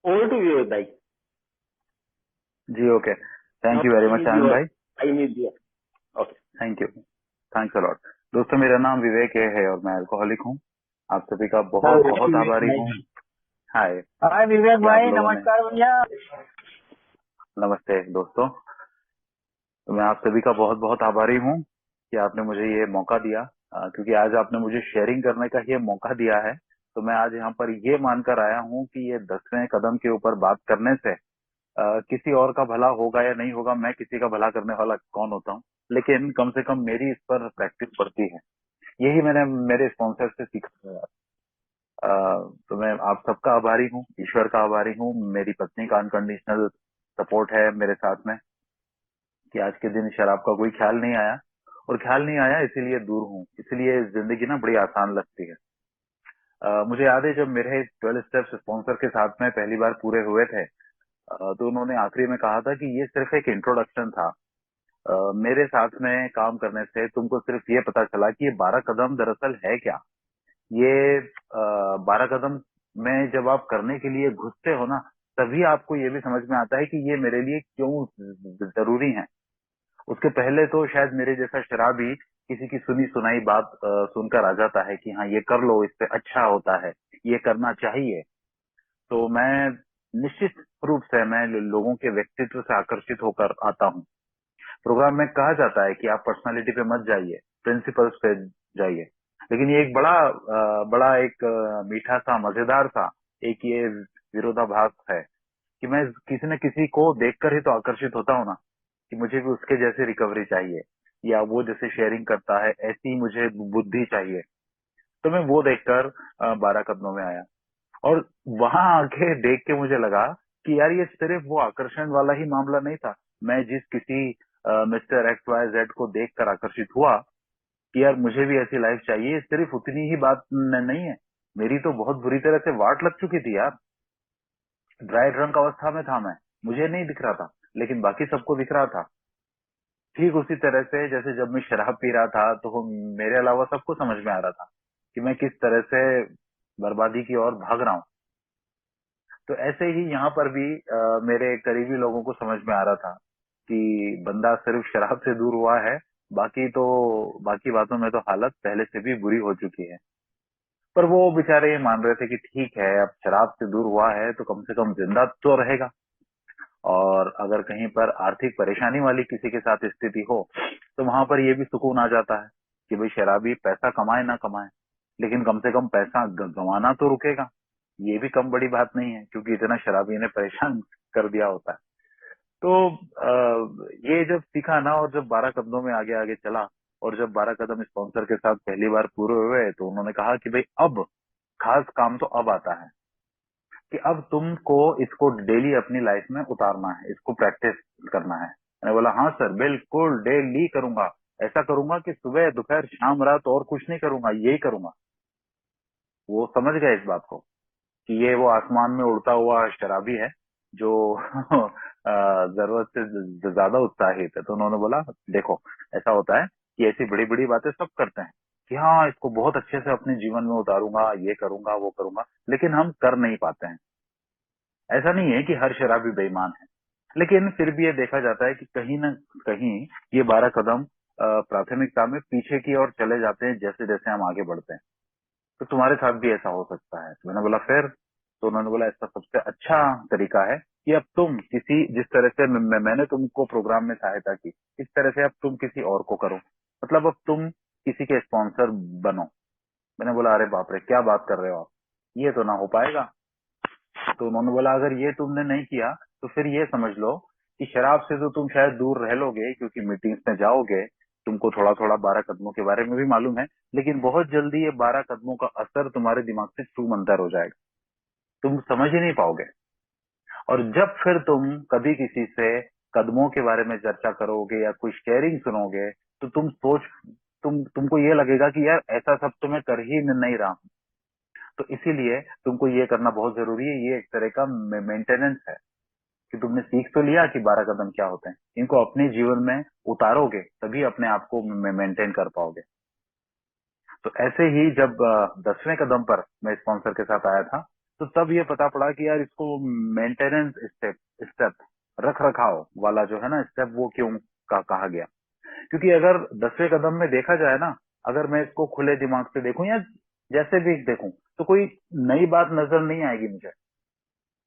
Over to you, भाई. जी okay, Now thank you very I much need Anand your. भाई। I need your. Okay. Thank you, thanks a lot. दोस्तों मेरा नाम विवेक है और मैं अल्कोहलिक हूँ। आप सभी का हाँ, बहुत बहुत विवेक आभारी हूँ। भाई. हाय, हाय विवेक कि आप भाई, लोगों ने, नमस्कार भैया। नमस्ते दोस्तों। तो मैं आप सभी का बहुत बहुत आभारी हूँ कि आपने मुझे ये मौका दिया, क्योंकि आज आपने मुझे शेयरिंग करने का ये मौका दिया है। तो मैं आज यहाँ पर ये मानकर आया हूँ कि ये 10वें कदम के ऊपर बात करने से किसी और का भला होगा या नहीं होगा, मैं किसी का भला करने वाला कौन होता हूँ, लेकिन कम से कम मेरी इस पर प्रैक्टिस बढ़ती है। यही मैंने मेरे स्पॉन्सर से सीखा है। तो मैं आप सबका आभारी हूँ, ईश्वर का आभारी हूँ। मेरी पत्नी का अनकंडीशनल सपोर्ट है मेरे साथ में, कि आज के दिन शराब का कोई ख्याल नहीं आया, और ख्याल नहीं आया इसीलिए दूर हूँ। इसलिए जिंदगी ना बड़ी आसान लगती है। मुझे याद है जब मेरे 12 स्टेप्स स्पॉन्सर के साथ में पहली बार पूरे हुए थे, तो उन्होंने आखिरी में कहा था कि ये सिर्फ एक इंट्रोडक्शन था। मेरे साथ में काम करने से तुमको सिर्फ ये पता चला कि ये 12 कदम दरअसल है क्या। ये 12 कदम में जब आप करने के लिए घुसते हो ना, तभी आपको ये भी समझ में आता है कि ये मेरे लिए क्यों जरूरी है। उसके पहले तो शायद मेरे जैसा शराबी किसी की सुनी सुनाई बात सुनकर आ जाता है कि हाँ ये कर लो, इससे अच्छा होता है, ये करना चाहिए। तो मैं निश्चित रूप से मैं लोगों के व्यक्तित्व से आकर्षित होकर आता हूँ। प्रोग्राम में कहा जाता है कि आप पर्सनालिटी पे मत जाइए, प्रिंसिपल्स पे जाइए। लेकिन ये एक बड़ा एक मीठा सा, मजेदार सा एक ये विरोधाभास है कि मैं किसी न किसी को देखकर ही तो आकर्षित होता हूँ ना, कि मुझे भी उसके जैसे रिकवरी चाहिए, या वो जैसे शेयरिंग करता है ऐसी मुझे बुद्धि चाहिए। तो मैं वो देखकर 12 कदमों में आया, और वहां आके देख के मुझे लगा कि यार ये सिर्फ वो आकर्षण वाला ही मामला नहीं था। मैं जिस किसी मिस्टर एक्स वाई जेड को देखकर आकर्षित हुआ कि यार मुझे भी ऐसी लाइफ चाहिए, सिर्फ उतनी ही बात नहीं है। मेरी तो बहुत बुरी तरह से वाट लग चुकी थी यार। ड्राई ड्रंक अवस्था में था मैं, मुझे नहीं दिख रहा था, लेकिन बाकी सबको दिख रहा था। ठीक उसी तरह से जैसे जब मैं शराब पी रहा था तो मेरे अलावा सबको समझ में आ रहा था कि मैं किस तरह से बर्बादी की ओर भाग रहा हूँ। तो ऐसे ही यहाँ पर भी मेरे करीबी लोगों को समझ में आ रहा था कि बंदा सिर्फ शराब से दूर हुआ है, बाकी बातों में तो हालत पहले से भी बुरी हो चुकी है। पर वो बेचारे ये मान रहे थे कि ठीक है, अब शराब से दूर हुआ है तो कम से कम जिंदा तो रहेगा। और अगर कहीं पर आर्थिक परेशानी वाली किसी के साथ स्थिति हो तो वहां पर ये भी सुकून आ जाता है कि भाई शराबी पैसा कमाए ना कमाए, लेकिन कम से कम पैसा गंवाना तो रुकेगा। ये भी कम बड़ी बात नहीं है, क्योंकि इतना शराबी ने परेशान कर दिया होता है। तो ये जब सीखा ना, और जब 12 कदमों में आगे आगे चला, और जब 12 कदम स्पॉन्सर के साथ पहली बार पूरे हुए, तो उन्होंने कहा कि भाई अब खास काम तो अब आता है, कि अब तुमको इसको डेली अपनी लाइफ में उतारना है, इसको प्रैक्टिस करना है। मैंने बोला हाँ सर, बिल्कुल डेली करूंगा। ऐसा करूंगा कि सुबह दोपहर शाम रात और कुछ नहीं करूंगा, यही करूंगा। वो समझ गए इस बात को कि ये वो आसमान में उड़ता हुआ शराबी है जो जरूरत से ज्यादा उत्साहित है। तो उन्होंने बोला देखो, ऐसा होता है कि ऐसी बड़ी बड़ी बातें सब करते हैं कि हाँ इसको बहुत अच्छे से अपने जीवन में उतारूंगा, ये करूंगा वो करूंगा, लेकिन हम कर नहीं पाते हैं। ऐसा नहीं है कि हर शराबी बेईमान है, लेकिन फिर भी ये देखा जाता है कि कहीं न कहीं ये 12 कदम प्राथमिकता में पीछे की ओर चले जाते हैं जैसे जैसे हम आगे बढ़ते हैं। तो तुम्हारे साथ भी ऐसा हो सकता है। तो मैंने बोला फिर? तो उन्होंने बोला इसका सबसे अच्छा तरीका है कि अब तुम किसी, जिस तरह से मैंने तुमको प्रोग्राम में सहायता की, इस तरह से अब तुम किसी और को करो। मतलब अब तुम किसी के स्पॉन्सर बनो। मैंने बोला अरे बाप रे, क्या बात कर रहे हो आप, ये तो ना हो पाएगा। तो उन्होंने बोला अगर ये तुमने नहीं किया तो फिर ये समझ लो कि शराब से तो तुम शायद दूर रह लोगे, क्योंकि मीटिंग्स में जाओगे, तुमको थोड़ा थोड़ा 12 कदमों के बारे में भी मालूम है, लेकिन बहुत जल्दी ये 12 कदमों का असर तुम्हारे दिमाग से छू मंतर हो जाएगा, तुम समझ ही नहीं पाओगे। और जब फिर तुम कभी किसी से कदमों के बारे में चर्चा करोगे या कोई शेयरिंग सुनोगे, तो तुमको ये लगेगा कि यार ऐसा सब तो मैं कर ही नहीं रहा हूँ। तो इसीलिए तुमको ये करना बहुत जरूरी है। ये एक तरह का मेंटेनेंस है कि तुमने सीख तो लिया कि 12 कदम क्या होते हैं, इनको अपने जीवन में उतारोगे तभी अपने आप को मेंटेन कर पाओगे। तो ऐसे ही जब 10वें कदम पर मैं स्पॉन्सर के साथ आया था, तो तब ये पता पड़ा कि यार इसको मेंटेनेंस स्टेप स्टेप रख रखाव वाला जो है ना स्टेप, वो क्यों कहा गया। क्योंकि अगर 10वें कदम में देखा जाए ना, अगर मैं इसको खुले दिमाग से देखूं या जैसे भी देखूं, तो कोई नई बात नजर नहीं आएगी मुझे।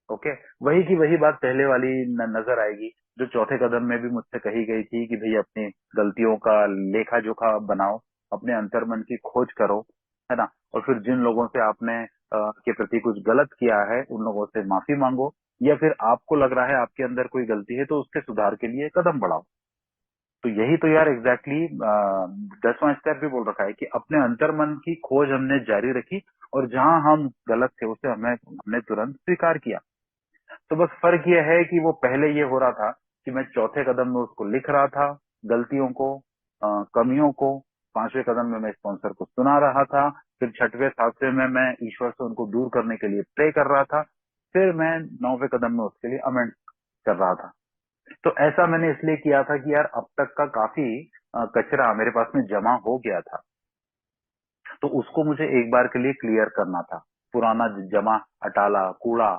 ओके, वही की वही बात पहले वाली नजर आएगी, जो चौथे कदम में भी मुझसे कही गई थी कि भाई अपनी गलतियों का लेखा जोखा बनाओ, अपने अंतर्मन की खोज करो, है ना। और फिर जिन लोगों से आपने के प्रति कुछ गलत किया है उन लोगों से माफी मांगो, या फिर आपको लग रहा है आपके अंदर कोई गलती है तो उसके सुधार के लिए कदम बढ़ाओ। तो यही तो यार एग्जैक्टली 10वां स्टेप भी बोल रखा है कि अपने अंतर्मन की खोज हमने जारी रखी, और जहां हम गलत थे उसे हमने तुरंत स्वीकार किया। तो बस फर्क यह है कि वो पहले ये हो रहा था कि मैं चौथे कदम में उसको लिख रहा था, गलतियों को, कमियों को। 5वें कदम में मैं स्पॉन्सर को सुना रहा था। फिर 6वें 7वें में मैं ईश्वर से उनको दूर करने के लिए प्रे कर रहा था। फिर मैं 9वें कदम में उसके लिए अमेंड कर रहा था। तो ऐसा मैंने इसलिए किया था कि यार अब तक का काफी कचरा मेरे पास में जमा हो गया था, तो उसको मुझे एक बार के लिए क्लियर करना था। पुराना जमा अटाला कूड़ा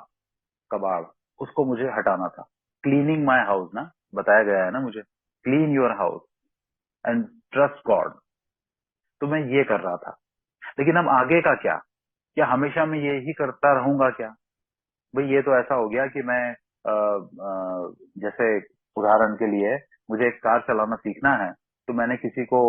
कबाड़, उसको मुझे हटाना था। क्लीनिंग माय हाउस ना, बताया गया है ना मुझे, clean your house and trust God. तो मैं ये कर रहा था। लेकिन अब आगे का क्या, क्या हमेशा मैं यही करता रहूंगा क्या? भाई ये तो ऐसा हो गया कि मैं जैसे उदाहरण के लिए मुझे एक कार चलाना सीखना है, तो मैंने किसी को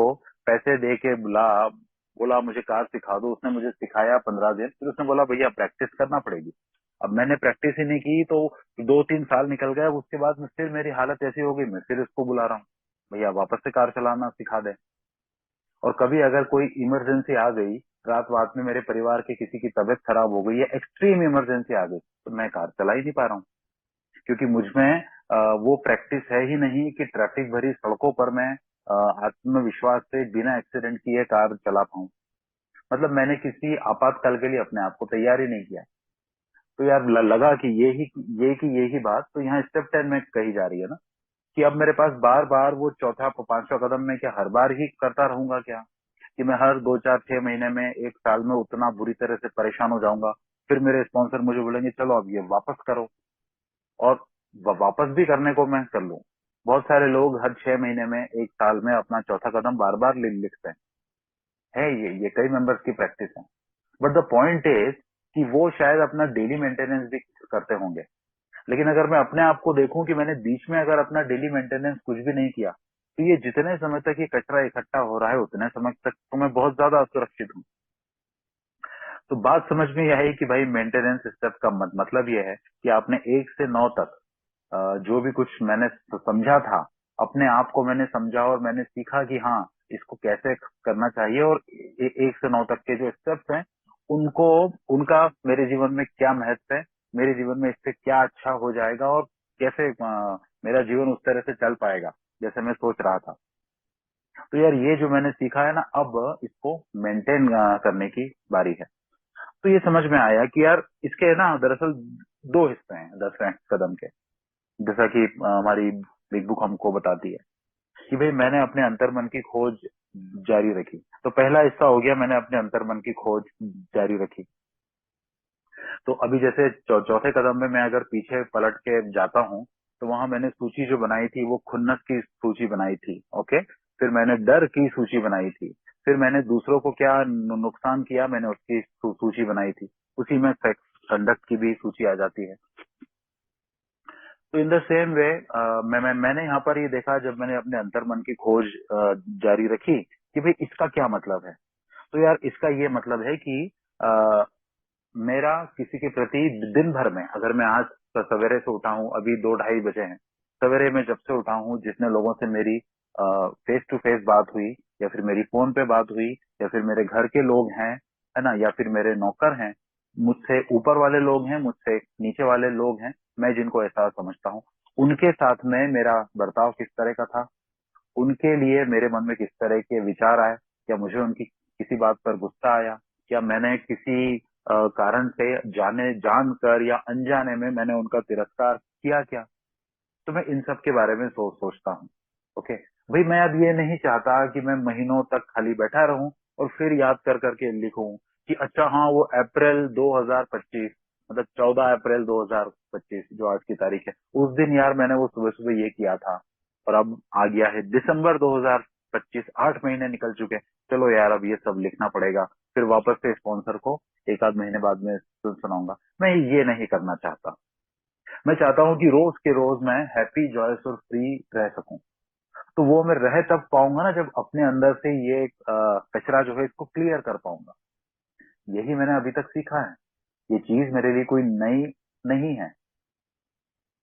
पैसे दे के बोला मुझे कार सिखा दो। उसने मुझे सिखाया 15 दिन, फिर उसने बोला भैया प्रैक्टिस करना पड़ेगी। अब मैंने प्रैक्टिस ही नहीं की तो 2-3 साल निकल गए। उसके बाद में फिर मेरी हालत ऐसी हो गई, मैं फिर इसको बुला रहा हूँ भैया वापस से कार चलाना सिखा दे। और कभी अगर कोई इमरजेंसी आ गई, रात रात में मेरे परिवार के किसी की तबीयत खराब हो गई या एक्सट्रीम इमरजेंसी आ गई, तो मैं कार चला ही नहीं पा रहा हूँ, क्योंकि मुझ में वो प्रैक्टिस है ही नहीं कि ट्रैफिक भरी सड़कों पर मैं आत्मविश्वास से बिना एक्सीडेंट किए कार चला पाऊं। मतलब मैंने किसी आपातकाल के लिए अपने आप को तैयार ही नहीं किया। तो यार लगा कि यही बात तो यहाँ स्टेप 10 में कही जा रही है ना, कि अब मेरे पास बार बार वो चौथा 5वां कदम में क्या हर बार ही करता रहूंगा क्या, कि मैं हर 2 4 6 महीने में 1 साल में उतना बुरी तरह से परेशान हो जाऊंगा, फिर मेरे स्पॉन्सर मुझे बोलेंगे चलो अब ये वापस करो, और वापस भी करने को मैं कर लूं। बहुत सारे लोग हर 6 महीने में 1 साल में अपना चौथा कदम बार बार लिखते हैं, ये कई मेंबर्स की प्रैक्टिस है। बट द पॉइंट इज कि वो शायद अपना डेली मेंटेनेंस भी करते होंगे। लेकिन अगर मैं अपने आप को देखूं कि मैंने बीच में अगर अपना डेली मेंटेनेंस कुछ भी नहीं किया, तो ये जितने समय तक ये कचरा इकट्ठा हो रहा है उतने समय तक तो मैं बहुत ज्यादा असुरक्षित हूँ। तो बात समझ में यह है कि भाई मेंटेनेंस स्टेप का मतलब यह है कि आपने 1 से 9 तक जो भी कुछ मैंने समझा था, अपने आप को मैंने समझा और मैंने सीखा कि हाँ इसको कैसे करना चाहिए, और 1 से 9 तक के जो स्टेप्स हैं उनको, उनका मेरे जीवन में क्या महत्व है, मेरे जीवन में इससे क्या अच्छा हो जाएगा, और कैसे मेरा जीवन उस तरह से चल पाएगा जैसे मैं सोच रहा था। तो यार ये जो मैंने सीखा है ना, अब इसको मेंटेन करने की बारी है। तो ये समझ में आया कि यार इसके ना दरअसल 2 हिस्से हैं 10वें कदम के, जैसा कि हमारी बिग बुक हमको बताती है कि भाई मैंने अपने अंतर्मन की खोज जारी रखी। तो पहला हिस्सा हो गया, मैंने अपने अंतर्मन की खोज जारी रखी। तो अभी जैसे चौथे कदम में मैं अगर पीछे पलट के जाता हूँ, तो वहां मैंने सूची जो बनाई थी वो खुन्नस की सूची बनाई थी। ओके, फिर मैंने डर की सूची बनाई थी। फिर मैंने दूसरों को क्या नुकसान किया, मैंने उसकी सूची बनाई थी। उसी में कंडक्ट की भी सूची आ जाती है। तो इन द सेम वे मैंने यहाँ पर ये देखा, जब मैंने अपने अंतर्मन की खोज जारी रखी कि भाई इसका क्या मतलब है। तो यार इसका ये मतलब है कि मेरा किसी के प्रति दिन भर में, अगर मैं आज सवेरे से उठा हूँ, अभी 2-2:30 बजे हैं, सवेरे में जब से उठा हूँ, जितने लोगों से मेरी फेस टू फेस बात हुई, या फिर मेरी फोन पे बात हुई, या फिर मेरे घर के लोग हैं, है ना, या फिर मेरे नौकर हैं, मुझसे ऊपर वाले लोग हैं, मुझसे नीचे वाले लोग हैं, मैं जिनको ऐसा समझता हूँ, उनके साथ में मेरा बर्ताव किस तरह का था, उनके लिए मेरे मन में किस तरह के विचार आए, क्या मुझे उनकी किसी बात पर गुस्सा आया, क्या मैंने किसी कारण से जानकर या अनजाने में मैंने उनका तिरस्कार किया क्या। तो मैं इन सब के बारे में सोचता हूँ। ओके भाई, मैं अब ये नहीं चाहता कि मैं महीनों तक खाली बैठा रहूं और फिर याद कर करके लिखूं कि अच्छा हाँ वो अप्रैल 2025 मतलब 14 अप्रैल 2025 जो आज की तारीख है, उस दिन यार मैंने वो सुबह सुबह ये किया था। और अब आ गया है दिसंबर 2025, 8 महीने निकल चुके हैं। चलो यार अब ये सब लिखना पड़ेगा, फिर वापस से स्पॉन्सर को एक आध महीने बाद में सुनाऊंगा। मैं ये नहीं करना चाहता। मैं चाहता हूँ कि रोज के रोज मैं हैप्पी, जॉयस और फ्री रह सकूं। तो वो मैं रह तब पाऊंगा ना जब अपने अंदर से ये कचरा जो है इसको क्लियर कर पाऊंगा। यही मैंने अभी तक सीखा है। ये चीज मेरे लिए कोई नई नहीं है।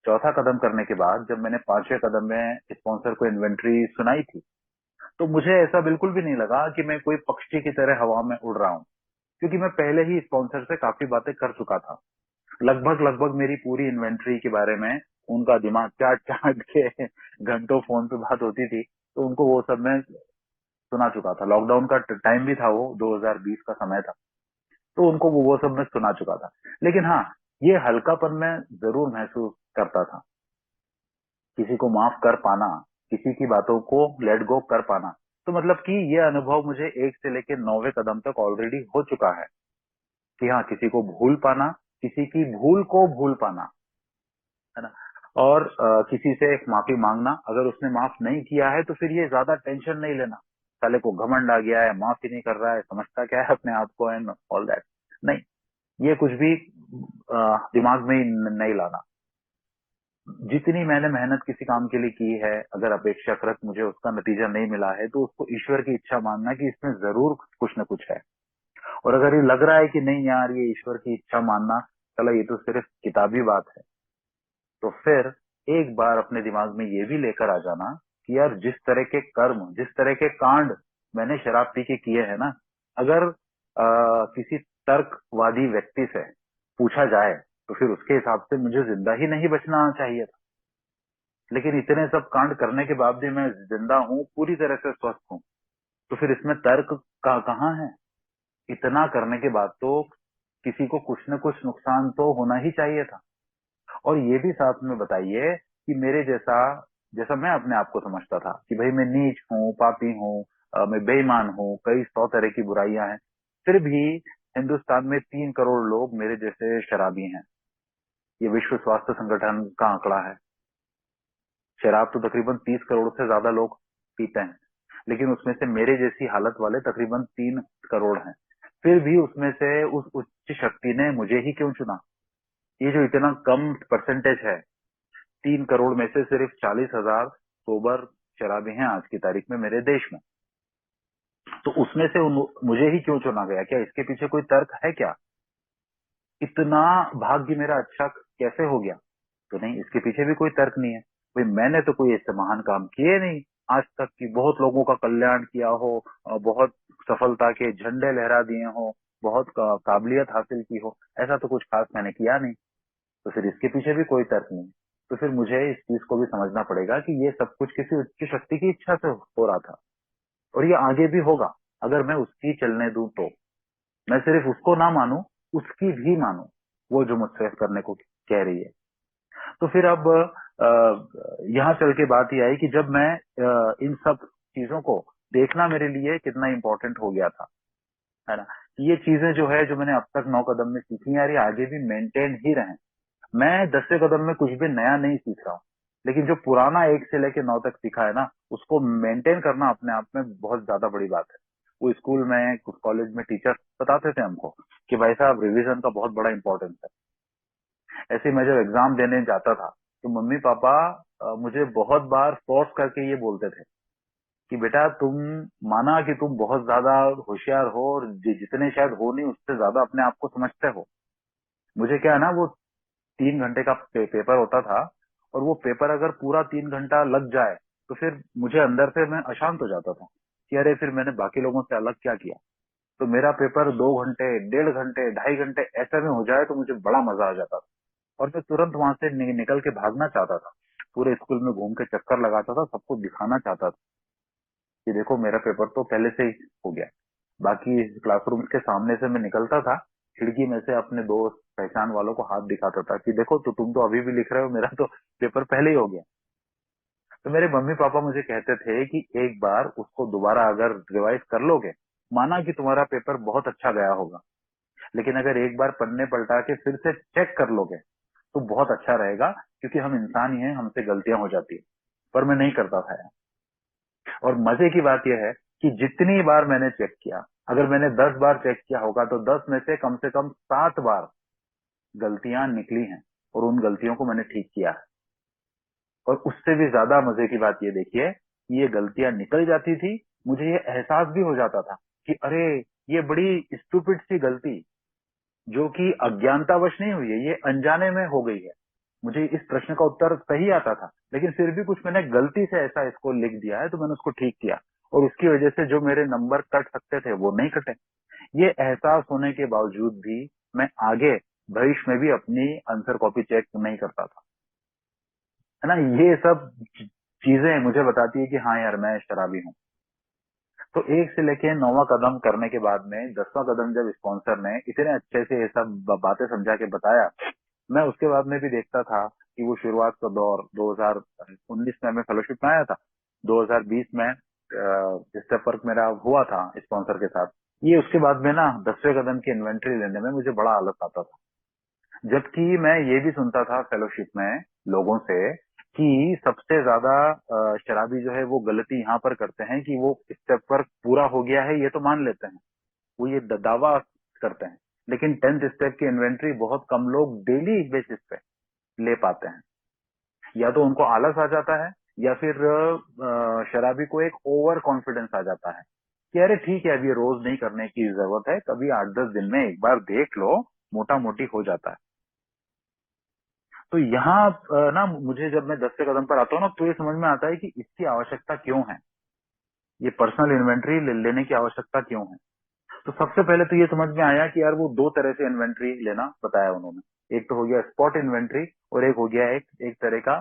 चौथा कदम करने के बाद जब मैंने पांचवें कदम में स्पॉन्सर को इन्वेंट्री सुनाई थी, तो मुझे ऐसा बिल्कुल भी नहीं लगा कि मैं कोई पक्षी की तरह हवा में उड़ रहा हूँ, क्योंकि मैं पहले ही स्पॉन्सर से काफी बातें कर चुका था। लगभग लगभग मेरी पूरी इन्वेंट्री के बारे में उनका दिमाग चाट चाट के घंटों फोन पे बात होती थी, तो उनको वो सब मैं सुना चुका था। लॉकडाउन का टाइम भी था, वो 2020 का समय था, तो उनको वो सब मैं सुना चुका था। लेकिन हाँ, ये हल्कापन मैं जरूर महसूस करता था। किसी को माफ कर पाना, किसी की बातों को लेट गो कर पाना, तो मतलब कि ये अनुभव मुझे 1 से लेकर 9वें कदम तक ऑलरेडी हो चुका है। कि हाँ, किसी को भूल पाना, किसी की भूल को भूल पाना, है ना। और किसी से माफी मांगना, अगर उसने माफ नहीं किया है तो फिर ये ज्यादा टेंशन नहीं लेना। साले को घमंड आ गया है, माफ ही नहीं कर रहा है, समझता क्या है अपने आप को, एंड ऑल दैट। नहीं, ये कुछ भी दिमाग में ही नहीं लाना। जितनी मैंने मेहनत किसी काम के लिए की है, अगर अपेक्षाकृत मुझे उसका नतीजा नहीं मिला है, तो उसको ईश्वर की इच्छा मानना कि इसमें जरूर कुछ न कुछ है। और अगर ये लग रहा है कि नहीं यार, ये ईश्वर की इच्छा मानना, चला ये तो सिर्फ किताबी बात है, तो फिर एक बार अपने दिमाग में ये भी लेकर आ जाना कि यार जिस तरह के कर्म, जिस तरह के कांड मैंने शराब पी के किए हैं ना, अगर किसी तर्कवादी व्यक्ति से पूछा जाए तो फिर उसके हिसाब से मुझे जिंदा ही नहीं बचना चाहिए था। लेकिन इतने सब कांड करने के बाद भी मैं जिंदा हूँ, पूरी तरह से स्वस्थ हूँ, तो फिर इसमें तर्क का कहाँ है? इतना करने के बाद तो किसी को कुछ न कुछ नुकसान तो होना ही चाहिए था। और ये भी साथ में बताइए कि मेरे जैसा, जैसा मैं अपने आप को समझता था कि भाई मैं नीच हूँ, पापी हूँ, मैं बेईमान हूँ, कई 100 तरह की बुराइयां हैं, फिर भी हिंदुस्तान में 3 करोड़ लोग मेरे जैसे शराबी हैं। ये विश्व स्वास्थ्य संगठन का आंकड़ा है। शराब तो तकरीबन 30 करोड़ से ज्यादा लोग पीते हैं, लेकिन उसमें से मेरे जैसी हालत वाले तकरीबन 3 करोड़ हैं। फिर भी उसमें से उस उच्च शक्ति ने मुझे ही क्यों चुना? ये जो इतना कम परसेंटेज है, 3 करोड़ में से सिर्फ 40,000 सोबर शराबी हैं आज की तारीख में मेरे देश में, तो उसमें से मुझे ही क्यों चुना गया? क्या इसके पीछे कोई तर्क है क्या? इतना भाग्य मेरा अच्छा कैसे हो गया? तो नहीं, इसके पीछे भी कोई तर्क नहीं है। भाई मैंने तो कोई ऐसे महान काम किए नहीं आज तक कि बहुत लोगों का कल्याण किया हो, बहुत सफलता के झंडे लहरा दिए हो, बहुत काबिलियत हासिल की हो, ऐसा तो कुछ खास मैंने किया नहीं। तो फिर इसके पीछे भी कोई तर्क नहीं। तो फिर मुझे इस चीज को भी समझना पड़ेगा कि ये सब कुछ किसी उच्च शक्ति की इच्छा से हो रहा था, और ये आगे भी होगा अगर मैं उसकी चलने दूं तो। मैं सिर्फ उसको ना मानूं, उसकी भी मानूं, वो जो मुझसे करने को कह रही है। तो फिर अब यहाँ चल के बात ये आई कि जब मैं इन सब चीजों को देखना मेरे लिए कितना इम्पोर्टेंट हो गया था, है ना। ये चीजें जो है, जो मैंने अब तक 9 कदम में सीखी यार, ये आगे भी मेंटेन ही रहे। मैं 10वें कदम में कुछ भी नया नहीं सीख रहा हूँ, लेकिन जो पुराना 1 से लेकर 9 तक सीखा है ना, उसको मेंटेन करना अपने आप में बहुत ज्यादा बड़ी बात है। वो स्कूल में, कॉलेज में टीचर बताते थे हमको कि भाई साहब रिवीजन का बहुत बड़ा इंपॉर्टेंस है। ऐसे ही मैं जब एग्जाम देने जाता था, तो मम्मी पापा मुझे बहुत बार फोर्स करके ये बोलते थे कि बेटा तुम, माना कि तुम बहुत ज्यादा होशियार हो और जितने शायद हो नहीं उससे ज्यादा अपने आप को समझते हो। मुझे क्या है ना, वो 3 घंटे का पेपर होता था, और वो पेपर अगर पूरा 3 घंटा लग जाए तो फिर मुझे अंदर से मैं अशांत हो जाता था कि अरे फिर मैंने बाकी लोगों से अलग क्या किया। तो मेरा पेपर 2 घंटे, 1.5 घंटे, 2.5 घंटे ऐसे में हो जाए तो मुझे बड़ा मजा आ जाता था, और मैं तुरंत वहां से निकल के भागना चाहता था। पूरे स्कूल में घूम के चक्कर लगाता था, सबको दिखाना चाहता था कि देखो मेरा पेपर तो पहले से ही हो गया। बाकी क्लासरूम के सामने से मैं निकलता था, खिड़की में से अपने दोस्त पहचान वालों को हाथ दिखाता था कि देखो तो तुम तो अभी भी लिख रहे हो, मेरा तो पेपर पहले ही हो गया। तो मेरे मम्मी पापा मुझे कहते थे कि एक बार उसको दोबारा अगर रिवाइज कर लोगे, माना कि तुम्हारा पेपर बहुत अच्छा गया होगा, लेकिन अगर एक बार पन्ने पलटा के फिर से चेक कर लोगे तो बहुत अच्छा रहेगा, क्योंकि हम इंसान ही हैं, हमसे गलतियां हो जाती है। पर मैं नहीं करता था यार। और मजे की बात यह है कि जितनी बार मैंने चेक किया, अगर मैंने 10 बार चेक किया होगा तो 10 में से कम 7 बार गलतियां निकली हैं, और उन गलतियों को मैंने ठीक किया है। और उससे भी ज्यादा मजे की बात ये देखिए कि ये गलतियां निकल जाती थी, मुझे ये एहसास भी हो जाता था कि अरे ये बड़ी स्टूपिड सी गलती, जो कि अज्ञानतावश नहीं हुई है, ये अनजाने में हो गई है। मुझे इस प्रश्न का उत्तर सही आता था, लेकिन फिर भी कुछ मैंने गलती से ऐसा इसको लिख दिया है, तो मैंने उसको ठीक किया, और उसकी वजह से जो मेरे नंबर कट सकते थे वो नहीं कटे। ये एहसास होने के बावजूद भी मैं आगे भविष्य में भी अपनी आंसर कॉपी चेक नहीं करता था, है ना। ये सब चीजें मुझे बताती है कि हाँ यार, मैं शराबी हूँ। तो 1 से लेके 9वां कदम करने के बाद में 10वां कदम जब स्पॉन्सर ने इतने अच्छे से ये सब बातें समझा के बताया, मैं उसके बाद में भी देखता था कि वो शुरुआत का दौर 2019 में मैं फेलोशिप में आया था, 2020 में स्टेप वर्क मेरा हुआ था स्पॉन्सर के साथ। ये उसके बाद में ना 10वें कदम की इन्वेंट्री लेने में मुझे बड़ा आलस आता था, जबकि मैं ये भी सुनता था फेलोशिप में लोगों से कि सबसे ज्यादा शराबी जो है वो गलती यहाँ पर करते हैं कि वो स्टेप वर्क पूरा हो गया है ये तो मान लेते हैं, वो ये दावा करते हैं, लेकिन 10th स्टेप की इन्वेंट्री बहुत कम लोग डेली बेसिस पे ले पाते हैं। या तो उनको आलस आ जाता है, या फिर शराबी को एक ओवर कॉन्फिडेंस आ जाता है कि अरे ठीक है, अब ये रोज नहीं करने की जरूरत है, कभी 8-10 दिन में एक बार देख लो, मोटा मोटी हो जाता है। तो यहाँ ना मुझे जब मैं 10वें कदम पर आता हूँ ना, तो ये समझ में आता है कि इसकी आवश्यकता क्यों है, ये पर्सनल इन्वेंट्री लेने की आवश्यकता क्यों है। तो सबसे पहले तो ये समझ में आया कि यार वो 2 तरह से इन्वेंट्री लेना बताया उन्होंने। एक तो हो गया स्पॉट इन्वेंट्री, और एक हो गया एक तरह का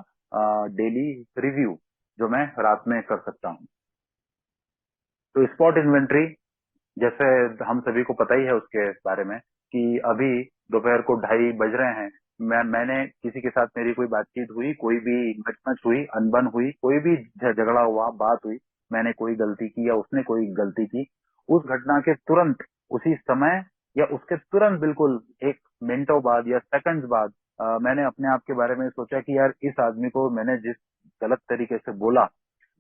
डेली रिव्यू, जो मैं रात में कर सकता हूँ। तो स्पॉट इन्वेंट्री, जैसे हम सभी को पता ही है उसके बारे में, कि अभी दोपहर को 2:30 बज रहे हैं, मैंने किसी के साथ मेरी कोई बातचीत हुई, कोई भी घटना हुई, अनबन हुई, कोई भी झगड़ा हुआ, बात हुई, मैंने कोई गलती की या उसने कोई गलती की, उस घटना के तुरंत उसी समय या उसके तुरंत बिल्कुल एक मिनटों बाद या सेकंड्स बाद मैंने अपने आप के बारे में सोचा कि यार इस आदमी को मैंने जिस गलत तरीके से बोला,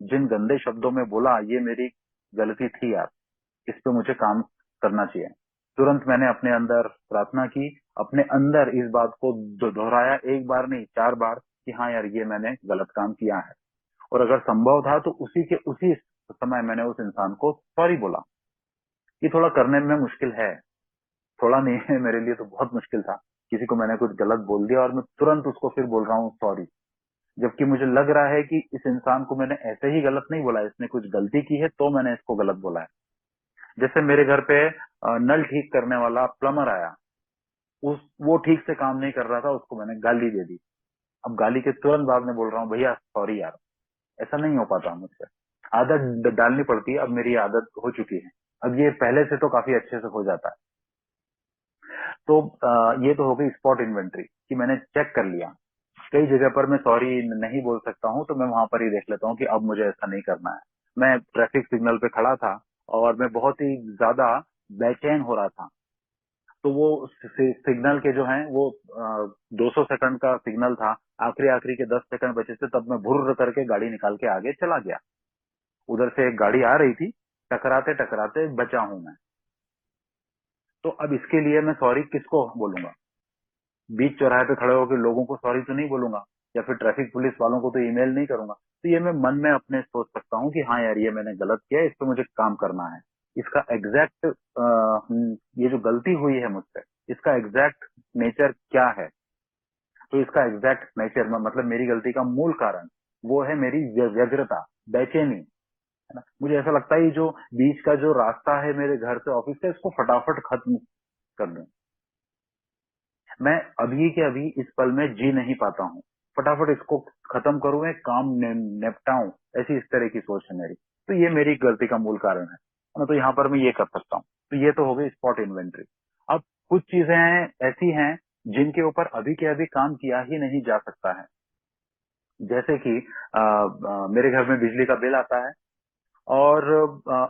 जिन गंदे शब्दों में बोला, ये मेरी गलती थी यार, इस पे मुझे काम करना चाहिए। तुरंत मैंने अपने अंदर प्रार्थना की, अपने अंदर इस बात को दोहराया, एक बार नहीं 4 बार, कि हाँ यार ये मैंने गलत काम किया है। और अगर संभव था तो उसी समय मैंने उस इंसान को सॉरी बोला। ये थोड़ा करने में मुश्किल है, थोड़ा नहीं है, मेरे लिए तो बहुत मुश्किल था। किसी को मैंने कुछ गलत बोल दिया और मैं तुरंत उसको फिर बोल रहा हूँ सॉरी, जबकि मुझे लग रहा है कि इस इंसान को मैंने ऐसे ही गलत नहीं बोला, इसने कुछ गलती की है तो मैंने इसको गलत बोला है। जैसे मेरे घर पे नल ठीक करने वाला प्लम्बर आया, वो ठीक से काम नहीं कर रहा था, उसको मैंने गाली दे दी। अब गाली के तुरंत बाद में बोल रहा हूँ भैया सॉरी यार, ऐसा नहीं हो पाता मुझसे, आदत डालनी पड़ती है, अब मेरी आदत हो चुकी है। अब ये पहले से तो काफी अच्छे से हो जाता है। तो ये तो हो गई स्पॉट इन्वेंट्री कि मैंने चेक कर लिया। कई जगह पर मैं सॉरी नहीं बोल सकता हूँ, तो मैं वहां पर ही देख लेता हूँ कि अब मुझे ऐसा नहीं करना है। मैं ट्रैफिक सिग्नल पे खड़ा था और मैं बहुत ही ज्यादा बेचैन हो रहा था, तो वो सिग्नल के जो हैं वो 200 सेकंड का सिग्नल था, आखिरी आखिरी के 10 सेकंड बचे थे, तब मैं भुर्र करके गाड़ी निकाल के आगे चला गया। उधर से एक गाड़ी आ रही थी, टकराते टकराते बचा हूं मैं। तो अब इसके लिए मैं सॉरी किसको बोलूंगा? बीच चौराहे पे खड़े होकर लोगों को सॉरी तो नहीं बोलूंगा, या फिर ट्रैफिक पुलिस वालों को तो ईमेल नहीं करूंगा। तो ये मैं मन में अपने सोच सकता हूँ कि हाँ यार ये मैंने गलत किया, इस पे मुझे काम करना है। इसका एग्जैक्ट ये जो गलती हुई है मुझसे, इसका एग्जैक्ट नेचर क्या है? तो इसका एग्जैक्ट नेचर मतलब मेरी गलती का मूल कारण वो है मेरी व्यग्रता, बेचैनी, है ना। मुझे ऐसा लगता है ये जो बीच का जो रास्ता है मेरे घर से ऑफिस से, इसको फटाफट खत्म कर दूं। मैं अभी के अभी इस पल में जी नहीं पाता हूँ, फटाफट इसको खत्म करूं, एक काम निपटाऊं, ऐसी इस तरह की सोच है मेरी। तो ये मेरी गलती का मूल कारण है ना। तो यहाँ पर मैं ये कर सकता हूँ। तो ये तो हो गई स्पॉट इन्वेंट्री। अब कुछ चीजें ऐसी हैं जिनके ऊपर अभी के अभी काम किया ही नहीं जा सकता है। जैसे कि मेरे घर में बिजली का बिल आता है, और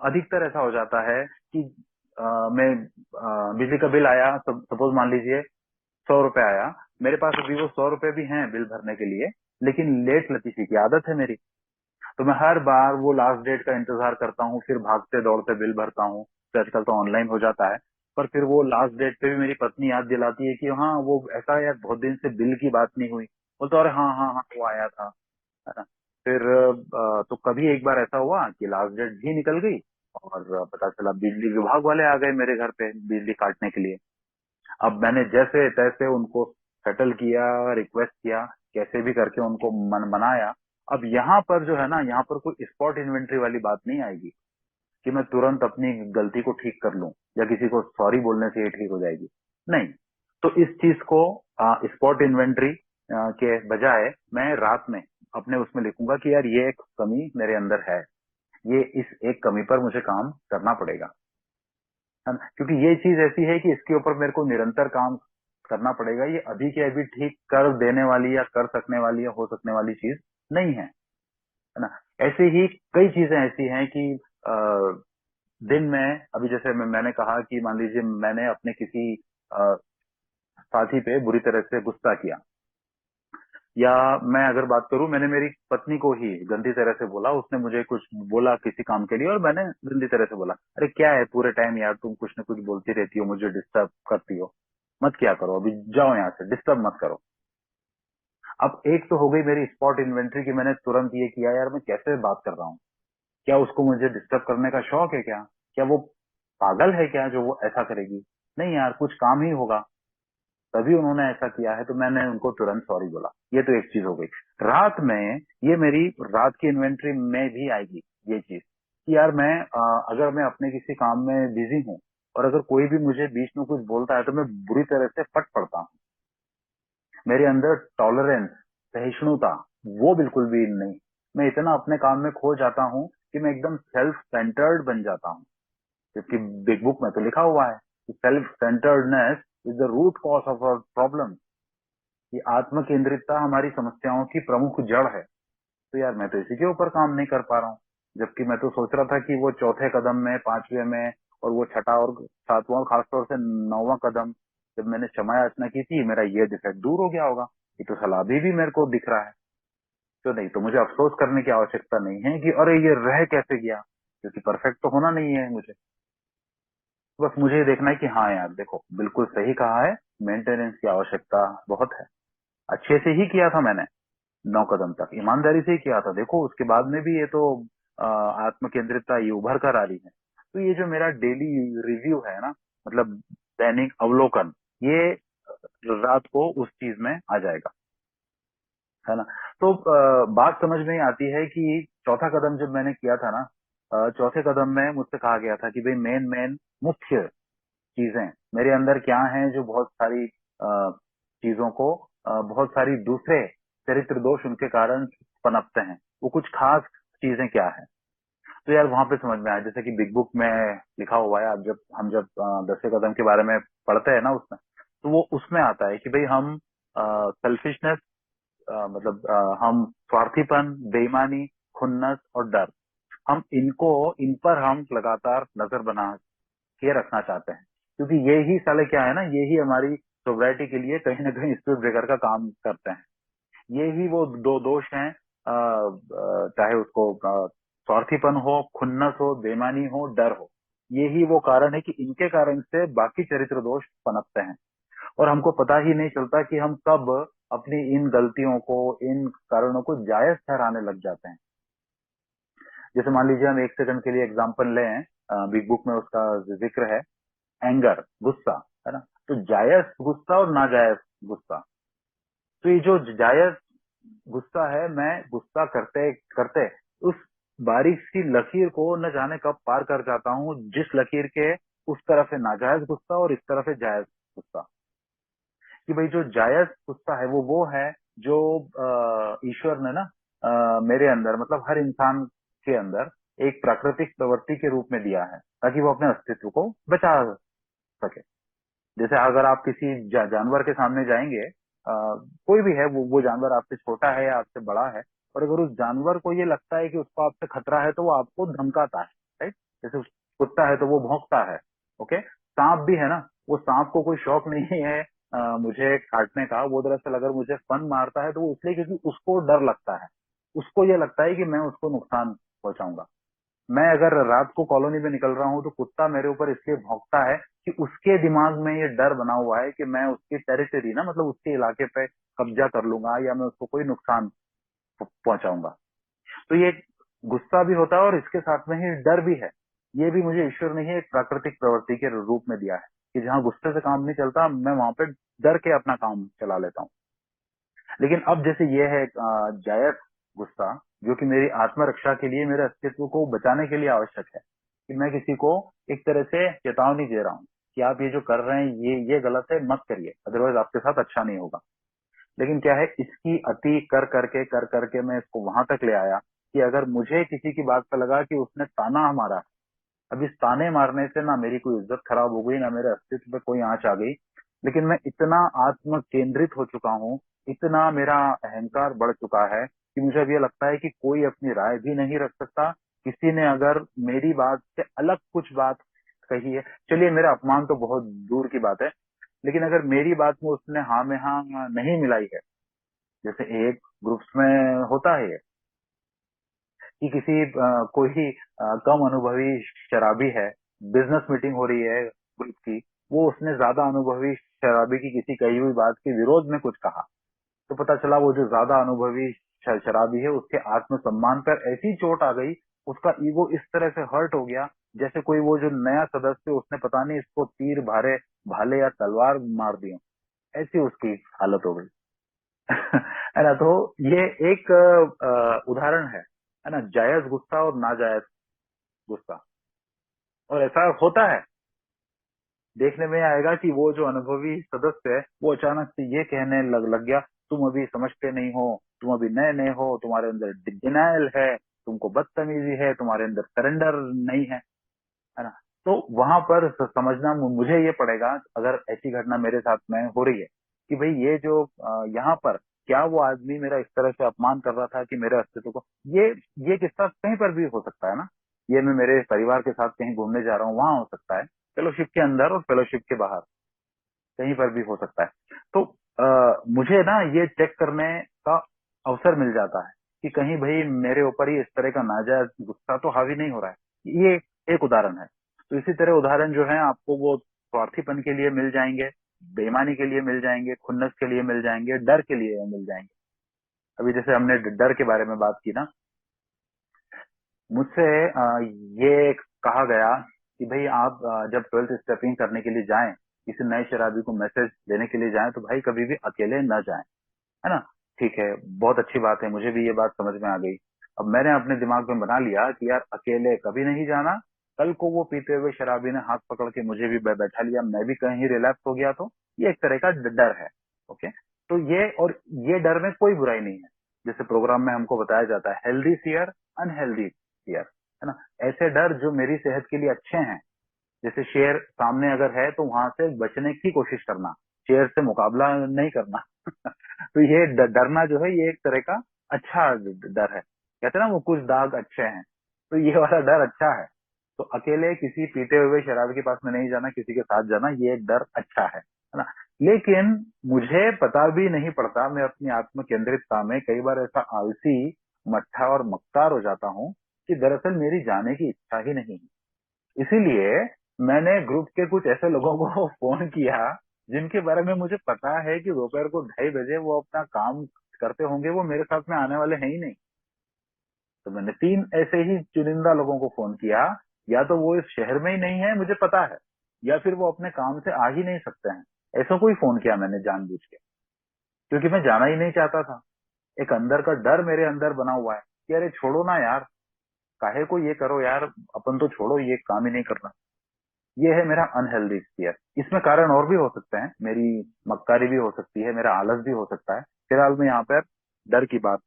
अधिकतर ऐसा हो जाता है कि मैं बिजली का बिल आया, सपोज मान लीजिए 100 रुपए आया, मेरे पास अभी वो 100 रुपए भी हैं बिल भरने के लिए, लेकिन लेट लतीफी की आदत है मेरी। तो मैं हर बार वो लास्ट डेट का इंतजार करता हूँ, फिर भागते दौड़ते बिल भरता हूँ। तो आजकल तो ऑनलाइन हो जाता है, पर फिर वो लास्ट डेट पे भी मेरी पत्नी याद दिलाती है कि हाँ वो ऐसा यार बहुत दिन से बिल की बात नहीं हुई। बोलते अरे हाँ हाँ हाँ वो आया था, है ना। फिर तो कभी एक बार ऐसा हुआ कि लास्ट डेट भी निकल गई और पता चला बिजली विभाग वाले आ गए मेरे घर पे बिजली काटने के लिए। अब मैंने जैसे तैसे उनको सेटल किया, रिक्वेस्ट किया, कैसे भी करके उनको मनाया। अब यहाँ पर जो है ना, यहाँ पर कोई स्पॉट इन्वेंट्री वाली बात नहीं आएगी कि मैं तुरंत अपनी गलती को ठीक कर लूं या किसी को सॉरी बोलने से ये ठीक हो जाएगी, नहीं। तो इस चीज को स्पॉट इन्वेंट्री के बजाय मैं रात में अपने उसमें लिखूंगा कि यार ये एक कमी मेरे अंदर है, ये इस एक कमी पर मुझे काम करना पड़ेगा, है ना। क्योंकि ये चीज ऐसी है कि इसके ऊपर मेरे को निरंतर काम करना पड़ेगा। ये अभी के अभी ठीक कर देने वाली या कर सकने वाली या हो सकने वाली चीज नहीं है ना। ऐसे ही कई चीजें ऐसी हैं कि अ, दिन में अभी जैसे मैंने कहा कि मान लीजिए मैंने अपने किसी साथी पे बुरी तरह से गुस्सा किया, या मैं अगर बात करूं, मैंने मेरी पत्नी को ही गंदी तरह से बोला, उसने मुझे कुछ बोला किसी काम के लिए और मैंने गंदी तरह से बोला, अरे क्या है पूरे टाइम यार तुम कुछ न कुछ बोलती रहती हो, मुझे डिस्टर्ब करती हो, मत क्या करो, अभी जाओ यहाँ से, डिस्टर्ब मत करो। अब एक तो हो गई मेरी स्पॉट इन्वेंट्री की, मैंने तुरंत ये किया यार मैं कैसे बात कर रहा हूँ, क्या उसको मुझे डिस्टर्ब करने का शौक है क्या, क्या वो पागल है क्या जो वो ऐसा करेगी, नहीं यार कुछ काम ही होगा, तभी उन्होंने ऐसा किया है, तो मैंने उनको तुरंत सॉरी बोला। ये तो एक चीज हो गई। रात में ये मेरी रात की इन्वेंट्री में भी आएगी ये चीज कि यार मैं अगर मैं अपने किसी काम में बिजी हूँ और अगर कोई भी मुझे बीच में कुछ बोलता है तो मैं बुरी तरह से फट पड़ता हूँ। मेरे अंदर टॉलरेंस, सहिष्णुता वो बिल्कुल भी नहीं। मैं इतना अपने काम में खो जाता हूँ कि मैं एकदम सेल्फ सेंटर्ड बन जाता हूँ। जबकि बिग बुक में तो लिखा हुआ है कि self centredness is the root cause of our problem. ये आत्म केंद्रितता हमारी समस्याओं की प्रमुख जड़ है। तो यार मैं तो इसी के ऊपर काम नहीं कर पा रहा हूँ। जबकि मैं तो सोच रहा था कि वो चौथे कदम में, पांचवें में, और वो छठा और सातवां और खासतौर से नौवां कदम जब मैंने क्षमा याचना की थी, मेरा ये डिफेक्ट दूर हो गया होगा। ये तो सलाह भी मेरे को दिख रहा है। तो नहीं, तो मुझे अफसोस करने की आवश्यकता नहीं है कि अरे ये रह कैसे गया, क्योंकि परफेक्ट तो होना नहीं है मुझे। बस मुझे ये देखना है कि हाँ यार देखो बिल्कुल सही कहा है, मेंटेनेंस की आवश्यकता बहुत है। अच्छे से ही किया था मैंने, 9 कदम तक ईमानदारी से ही किया था, देखो उसके बाद में भी ये तो आत्म केंद्रितता ये उभर कर आ रही है। तो ये जो मेरा डेली रिव्यू है ना, मतलब दैनिक अवलोकन, ये रात को उस चीज में आ जाएगा, है ना। तो बात समझ में ही आती है कि चौथा कदम जब मैंने किया था ना, चौथे कदम में मुझसे कहा गया था कि भाई मेन मेन मुख्य चीजें मेरे अंदर क्या हैं जो बहुत सारी चीजों को, बहुत सारी दूसरे चरित्र दोष उनके कारण पनपते हैं, वो कुछ खास चीजें क्या है। तो यार वहां पे समझ में आया, जैसे कि बिग बुक में लिखा हुआ है, अब जब हम 10वें कदम के बारे में पढ़ते हैं ना उसमें, तो वो उसमें आता है कि भाई हम सेल्फिशनेस, मतलब हम स्वार्थीपन, बेईमानी, खुन्नस और डर, हम इन पर हम लगातार नजर बना के रखना चाहते हैं। क्योंकि ये ही साले क्या है ना, ये ही हमारी सोसाइटी के लिए कहीं ना कहीं स्पीड ब्रेकर का काम करते हैं। ये ही वो दो दोष हैं, चाहे उसको स्वार्थीपन हो, खुन्नस हो, बेईमानी हो, डर हो, ये ही वो कारण है कि इनके कारण से बाकी चरित्र दोष पनपते हैं। और हमको पता ही नहीं चलता कि हम कब अपनी इन गलतियों को, इन कारणों को जायज ठहराने लग जाते हैं। जैसे मान लीजिए हम एक सेकंड के लिए एग्जाम्पल लें, बिग बुक में उसका जिक्र है, एंगर, गुस्सा, है ना। तो जायज गुस्सा और नाजायज गुस्सा, तो ये जो जायज गुस्सा है, मैं गुस्सा करते करते उस बारीक सी लकीर को न जाने कब पार कर जाता हूँ, जिस लकीर के उस तरफ है नाजायज गुस्सा और इस तरफ है जायज गुस्सा। कि भाई जो जायज गुस्सा है वो है जो ईश्वर ने ना मेरे अंदर, मतलब हर इंसान के अंदर एक प्राकृतिक प्रवृत्ति के रूप में दिया है, ताकि वो अपने अस्तित्व को बचा सके। जैसे अगर आप किसी जानवर के सामने जाएंगे, कोई भी है, वो जानवर आपसे छोटा है या आपसे बड़ा है, और अगर उस जानवर को ये लगता है कि उसको आपसे खतरा है तो वो आपको धमकाता है, राइट। जैसे कुत्ता है तो वो भौंकता है, ओके, सांप भी है ना, वो सांप को कोई शौक नहीं है मुझे काटने का। वो दरअसल अगर मुझे फन मारता है तो वो इसलिए क्योंकि उसको डर लगता है, उसको ये लगता है कि मैं उसको नुकसान पहुंचाऊंगा। मैं अगर रात को कॉलोनी में निकल रहा हूँ तो कुत्ता मेरे ऊपर इसलिए भौंकता है कि उसके दिमाग में ये डर बना हुआ है कि मैं उसकी टेरिटरी ना, मतलब उसके इलाके पे कब्जा कर लूंगा या मैं उसको कोई नुकसान पहुंचाऊंगा। तो ये गुस्सा भी होता है और इसके साथ में ही डर भी है। ये भी मुझे ईश्वर ने ही एक प्राकृतिक प्रवृत्ति के रूप में दिया है कि जहाँ गुस्से से काम नहीं चलता, मैं वहां पे डर के अपना काम चला लेता हूँ। लेकिन अब जैसे ये है जायज गुस्सा, जो कि मेरी आत्मरक्षा के लिए, मेरे अस्तित्व को बचाने के लिए आवश्यक है, कि मैं किसी को एक तरह से चेतावनी दे रहा हूँ कि आप ये जो कर रहे हैं ये गलत है, मत करिए, अदरवाइज आपके साथ अच्छा नहीं होगा। लेकिन क्या है, इसकी अति कर करके मैं इसको वहां तक ले आया कि अगर मुझे किसी की बात पे लगा कि उसने ताना मारा, अब इस ताने मारने से ना मेरी कोई इज्जत खराब हो गई, ना मेरे अस्तित्व पे कोई आंच आ गई, लेकिन मैं इतना आत्म केंद्रित हो चुका हूँ, इतना मेरा अहंकार बढ़ चुका है कि मुझे अब ये लगता है कि कोई अपनी राय भी नहीं रख सकता। किसी ने अगर मेरी बात से अलग कुछ बात कही है, चलिए मेरा अपमान तो बहुत दूर की बात है, लेकिन अगर मेरी बात में उसने हाँ में हाँ नहीं मिलाई है, जैसे एक ग्रुप्स में होता है ये, कि किसी कोई कम अनुभवी शराबी है, बिजनेस मीटिंग हो रही है ग्रुप की, वो उसने ज्यादा अनुभवी शराबी की किसी कही हुई बात के विरोध में कुछ कहा, तो पता चला वो जो ज्यादा अनुभवी शराबी है उसके आत्मसम्मान पर ऐसी चोट आ गई, उसका ईगो इस तरह से हर्ट हो गया, जैसे कोई वो जो नया सदस्य उसने पता नहीं इसको तीर भारे भाले या तलवार मार दिया, ऐसी उसकी हालत हो गई। है ना, तो ये एक उदाहरण है ना, जायज गुस्सा और नाजायज गुस्सा। और ऐसा होता है, देखने में आएगा कि वो जो अनुभवी सदस्य है वो अचानक से ये कहने लग गया, तुम अभी समझते नहीं हो, तुम अभी नए नए हो, तुम्हारे अंदर डिनायल है, तुमको बदतमीजी है, तुम्हारे अंदर सरेंडर नहीं है ना। तो वहां पर समझना मुझे ये पड़ेगा, अगर ऐसी घटना मेरे साथ में हो रही है, कि भाई ये जो यहाँ पर क्या वो आदमी मेरा इस तरह से अपमान कर रहा था कि मेरे अस्तित्व को, ये ये किस्सा कहीं पर भी हो सकता है ना। ये मैं मेरे परिवार के साथ कहीं घूमने जा रहा हूँ, वहां हो सकता है, फेलोशिप के अंदर और फेलोशिप के बाहर कहीं पर भी हो सकता है। तो मुझे ना ये चेक करने का अवसर मिल जाता है कि कहीं भाई मेरे ऊपर ही इस तरह का नाजायज गुस्सा तो हावी नहीं हो रहा है। ये एक उदाहरण है। तो इसी तरह उदाहरण जो है आपको वो स्वार्थीपन के लिए मिल जाएंगे, बेईमानी के लिए मिल जाएंगे, खुन्नस के लिए मिल जाएंगे, डर के लिए मिल जाएंगे। अभी जैसे हमने डर के बारे में बात की ना, मुझसे ये कहा गया कि भाई आप जब 12th स्टेपिंग करने के लिए जाएं, किसी नए शराबी को मैसेज देने के लिए जाएं, तो भाई कभी भी अकेले न जाएं, है ना। ठीक है, बहुत अच्छी बात है, मुझे भी ये बात समझ में आ गई। अब मैंने अपने दिमाग में बना लिया कि यार अकेले कभी नहीं जाना। कल को वो पीते हुए शराबी ने हाथ पकड़ के मुझे भी बैठा लिया, मैं भी कहीं रिलैक्स हो गया, तो ये एक तरह का डर है। ओके, तो ये डर में कोई बुराई नहीं है। जैसे प्रोग्राम में हमको बताया जाता है, हेल्दी फियर, अनहेल्दी फियर, है ना। ऐसे डर जो मेरी सेहत के लिए अच्छे हैं, जैसे शेर सामने अगर है तो वहां से बचने की कोशिश करना, शेर से मुकाबला नहीं करना। तो ये डरना जो है ये एक तरह का अच्छा डर है। कहते हैं ना वो कुछ दाग अच्छे हैं, तो ये वाला डर अच्छा है। तो अकेले किसी पीते हुए शराब के पास में नहीं जाना, किसी के साथ जाना, ये एक डर अच्छा है ना। लेकिन मुझे पता भी नहीं पड़ता, मैं अपनी आत्म केंद्रितता में कई बार ऐसा आलसी, मट्ठा और मक्कार हो जाता हूँ कि दरअसल मेरी जाने की इच्छा ही नहीं है। इसीलिए मैंने ग्रुप के कुछ ऐसे लोगों को फोन किया जिनके बारे में मुझे पता है कि दोपहर को 2:30 बजे वो अपना काम करते होंगे, वो मेरे साथ में आने वाले हैं ही नहीं। तो मैंने 3 ऐसे ही चुनिंदा लोगों को फोन किया, या तो वो इस शहर में ही नहीं है मुझे पता है, या फिर वो अपने काम से आ ही नहीं सकते हैं। ऐसा कोई फोन किया मैंने जानबूझ के, क्योंकि मैं जाना ही नहीं चाहता था। एक अंदर का डर मेरे अंदर बना हुआ है कि अरे छोड़ो ना यार, काहे को ये करो यार, अपन तो छोड़ो, ये काम ही नहीं करना। ये है मेरा अनहेल्दी फियर। इसमें कारण और भी हो सकते हैं, मेरी मक्कारी भी हो सकती है, मेरा आलस भी हो सकता है। फिलहाल मैं यहाँ पर डर की बात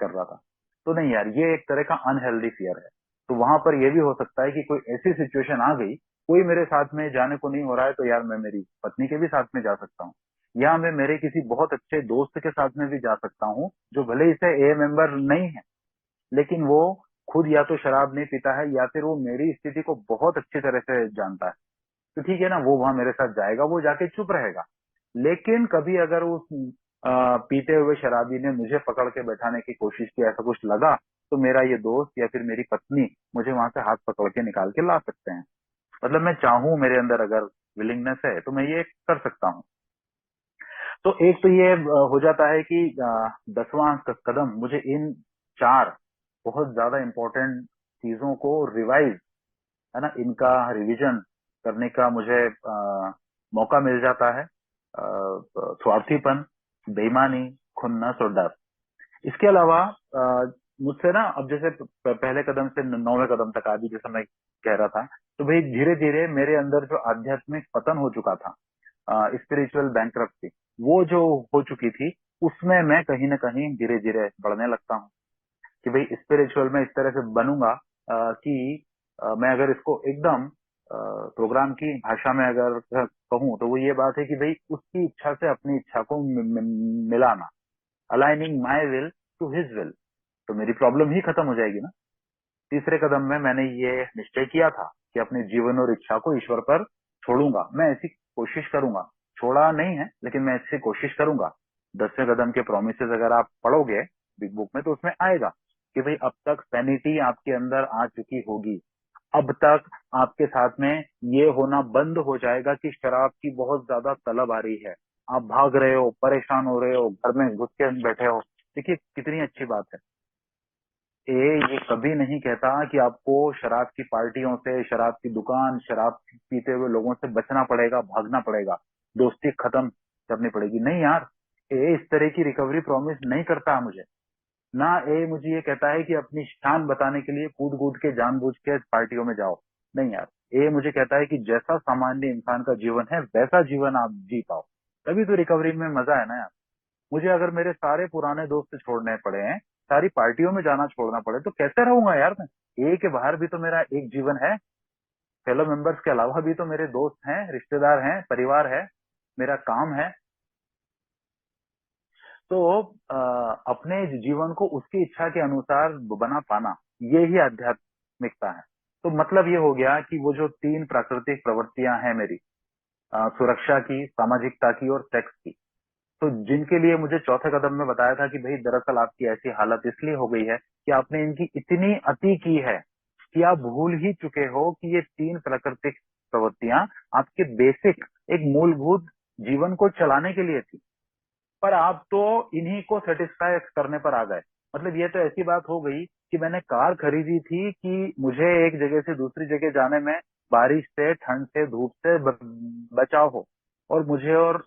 कर रहा था। तो नहीं यार, ये एक तरह का अनहेल्दी फियर है। तो वहां पर यह भी हो सकता है कि कोई ऐसी सिचुएशन आ गई, कोई मेरे साथ में जाने को नहीं हो रहा है, तो यार मैं मेरी पत्नी के भी साथ में जा सकता हूँ, या मैं मेरे किसी बहुत अच्छे दोस्त के साथ में भी जा सकता हूँ, जो भले इसे ए मेंबर नहीं है, लेकिन वो खुद या तो शराब नहीं पीता है, या फिर वो मेरी स्थिति को बहुत अच्छी तरह से जानता है। तो ठीक है ना, वो वहां मेरे साथ जाएगा, वो जाके चुप रहेगा। लेकिन कभी अगर उस पीते हुए शराबी ने मुझे पकड़ के बैठाने की कोशिश की, ऐसा कुछ लगा, तो मेरा ये दोस्त या फिर मेरी पत्नी मुझे वहां से हाथ पकड़ के निकाल के ला सकते हैं। मतलब मैं चाहूं, मेरे अंदर अगर विलिंगनेस है तो मैं ये कर सकता हूँ। तो एक तो ये हो जाता है कि 10वां कदम मुझे इन 4 बहुत ज्यादा इंपॉर्टेंट चीजों को रिवाइज, है ना, इनका रिवीजन करने का मुझे मौका मिल जाता है। स्वार्थीपन, बेईमानी, खुन्नस और डर। इसके अलावा मुझसे ना, अब जैसे पहले कदम से 9वें कदम तक आदि, जैसे मैं कह रहा था, तो भाई धीरे धीरे मेरे अंदर जो आध्यात्मिक पतन हो चुका था, स्पिरिचुअल बैंक्रप्सी, वो जो हो चुकी थी, उसमें मैं कहीं ना कहीं धीरे धीरे बढ़ने लगता हूँ कि भाई स्पिरिचुअल में इस तरह से बनूंगा कि मैं अगर इसको एकदम प्रोग्राम की भाषा में अगर कहूँ, तो वो ये बात है कि भाई उसकी इच्छा से अपनी इच्छा को मिलाना, aligning my will to his will, तो मेरी प्रॉब्लम ही खत्म हो जाएगी ना। तीसरे कदम में मैंने ये निश्चय किया था कि अपने जीवन और इच्छा को ईश्वर पर छोड़ूंगा, मैं ऐसी कोशिश करूंगा। छोड़ा नहीं है, लेकिन मैं ऐसी कोशिश करूंगा। 10वें कदम के प्रोमिसेस अगर आप पढ़ोगे बिग बुक में, तो उसमें आएगा कि भाई अब तक सैनिटी आपके अंदर आ चुकी होगी, अब तक आपके साथ में ये होना बंद हो जाएगा कि शराब की बहुत ज्यादा तलब आ रही है, आप भाग रहे हो, परेशान हो रहे हो, घर में घुस के बैठे हो। देखिए कितनी अच्छी बात है। ये कभी नहीं कहता कि आपको शराब की पार्टियों से, शराब की दुकान, शराब पीते हुए लोगों से बचना पड़ेगा, भागना पड़ेगा, दोस्ती खत्म करनी पड़ेगी। नहीं यार, ये इस तरह की रिकवरी प्रॉमिस नहीं करता मुझे। ना ये मुझे ये कहता है कि अपनी शान बताने के लिए कूद कूद के जानबूझ के पार्टियों में जाओ। नहीं यार, ये मुझे कहता है कि जैसा सामान्य इंसान का जीवन है वैसा जीवन आप जी पाओ, तभी तो रिकवरी में मजा है ना यार। मुझे अगर मेरे सारे पुराने दोस्त छोड़ने पड़े हैं, सारी पार्टियों में जाना छोड़ना पड़े, तो कैसे रहूंगा यार मैं। ए के बाहर भी तो मेरा एक जीवन है, फेलो मेंबर्स के अलावा भी तो मेरे दोस्त हैं, रिश्तेदार हैं, परिवार है, मेरा काम है। तो अपने जीवन को उसकी इच्छा के अनुसार बना पाना, ये ही आध्यात्मिकता है। तो मतलब ये हो गया कि वो जो 3 प्राकृतिक प्रवृत्तियां हैं मेरी, सुरक्षा की, सामाजिकता की और सेक्स की, तो जिनके लिए मुझे चौथे कदम में बताया था कि भाई दरअसल आपकी ऐसी हालत इसलिए हो गई है कि आपने इनकी इतनी अति की है कि आप भूल ही चुके हो कि ये 3 प्राकृतिक प्रवृत्तियां आपके बेसिक, एक मूलभूत जीवन को चलाने के लिए थी, पर आप तो इन्हीं को सेटिस्फाई करने पर आ गए। मतलब ये तो ऐसी बात हो गई कि मैंने कार खरीदी थी कि मुझे एक जगह से दूसरी जगह जाने में बारिश से, ठंड से, धूप से बचाव हो, और मुझे और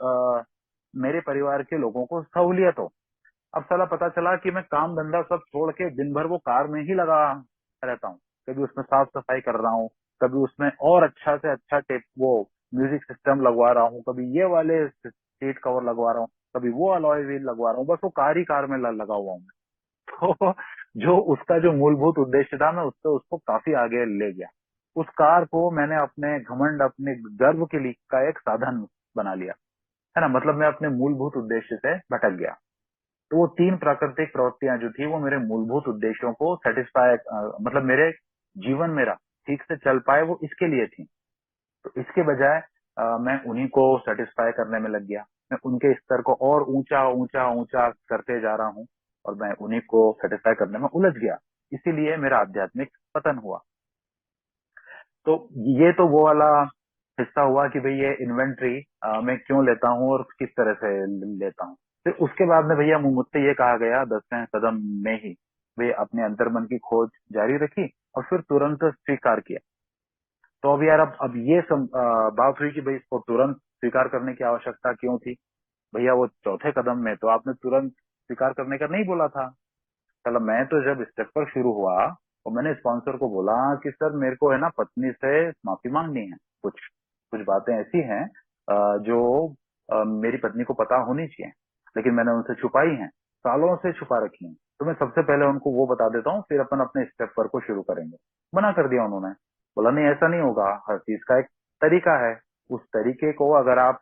मेरे परिवार के लोगों को सहूलियत हो। अब साला पता चला कि मैं काम धंधा सब छोड़ के दिन भर वो कार में ही लगा रहता हूँ। कभी उसमें साफ सफाई कर रहा हूँ, कभी उसमें और अच्छा से अच्छा टेप वो म्यूजिक सिस्टम लगवा रहा हूँ, कभी ये वाले सीट कवर लगवा रहा हूँ, कभी वो अलॉय व्हील लगवा रहा हूँ, बस वो कार ही कार में लगा हुआ हूँ। तो जो उसका जो मूलभूत उद्देश्य था, मैं उससे उसको काफी आगे ले गया। उस कार को मैंने अपने घमंड, अपने गर्व के लिए का एक साधन बना लिया, है ना। मतलब मैं अपने मूलभूत उद्देश्य से भटक गया। तो वो 3 प्राकृतिक प्रवृत्तियां जो थी, वो मेरे मूलभूत उद्देश्यों को सेटिस्फाई, मतलब मेरे जीवन मेरा ठीक से चल पाए, वो इसके लिए थी। तो इसके बजाय मैं उन्हीं को सेटिस्फाई करने में लग गया। मैं उनके स्तर को और ऊंचा ऊंचा ऊंचा करते जा रहा हूँ, और मैं उन्हीं को सेटिस्फाई करने में उलझ गया। इसीलिए मेरा आध्यात्मिक पतन हुआ। तो ये तो वो वाला हिस्सा हुआ कि भाई ये इन्वेंट्री मैं क्यों लेता हूँ और किस तरह से लेता हूँ। फिर उसके बाद में भैया मुझसे ये कहा गया 10वें कदम में ही, भाई अपने अंतर्मन की खोज जारी रखी और फिर तुरंत स्वीकार किया। तो अब यार, अब ये बात हुई कि भाई इसको तुरंत स्वीकार करने की आवश्यकता क्यों थी। भैया वो चौथे कदम में तो आपने तुरंत स्वीकार करने का नहीं बोला था। चलो, मैं तो जब स्टेप पर शुरू हुआ और मैंने स्पॉन्सर को बोला कि सर मेरे को है ना पत्नी से माफी मांगनी है, कुछ कुछ बातें ऐसी हैं जो मेरी पत्नी को पता होनी चाहिए, लेकिन मैंने उनसे छुपाई हैं, सालों से छुपा रखी हैं। तो मैं सबसे पहले उनको वो बता देता हूँ, फिर अपन अपने स्टेप पर को शुरू करेंगे। मना कर दिया उन्होंने। बोला नहीं, ऐसा नहीं होगा, हर चीज का एक तरीका है। उस तरीके को अगर आप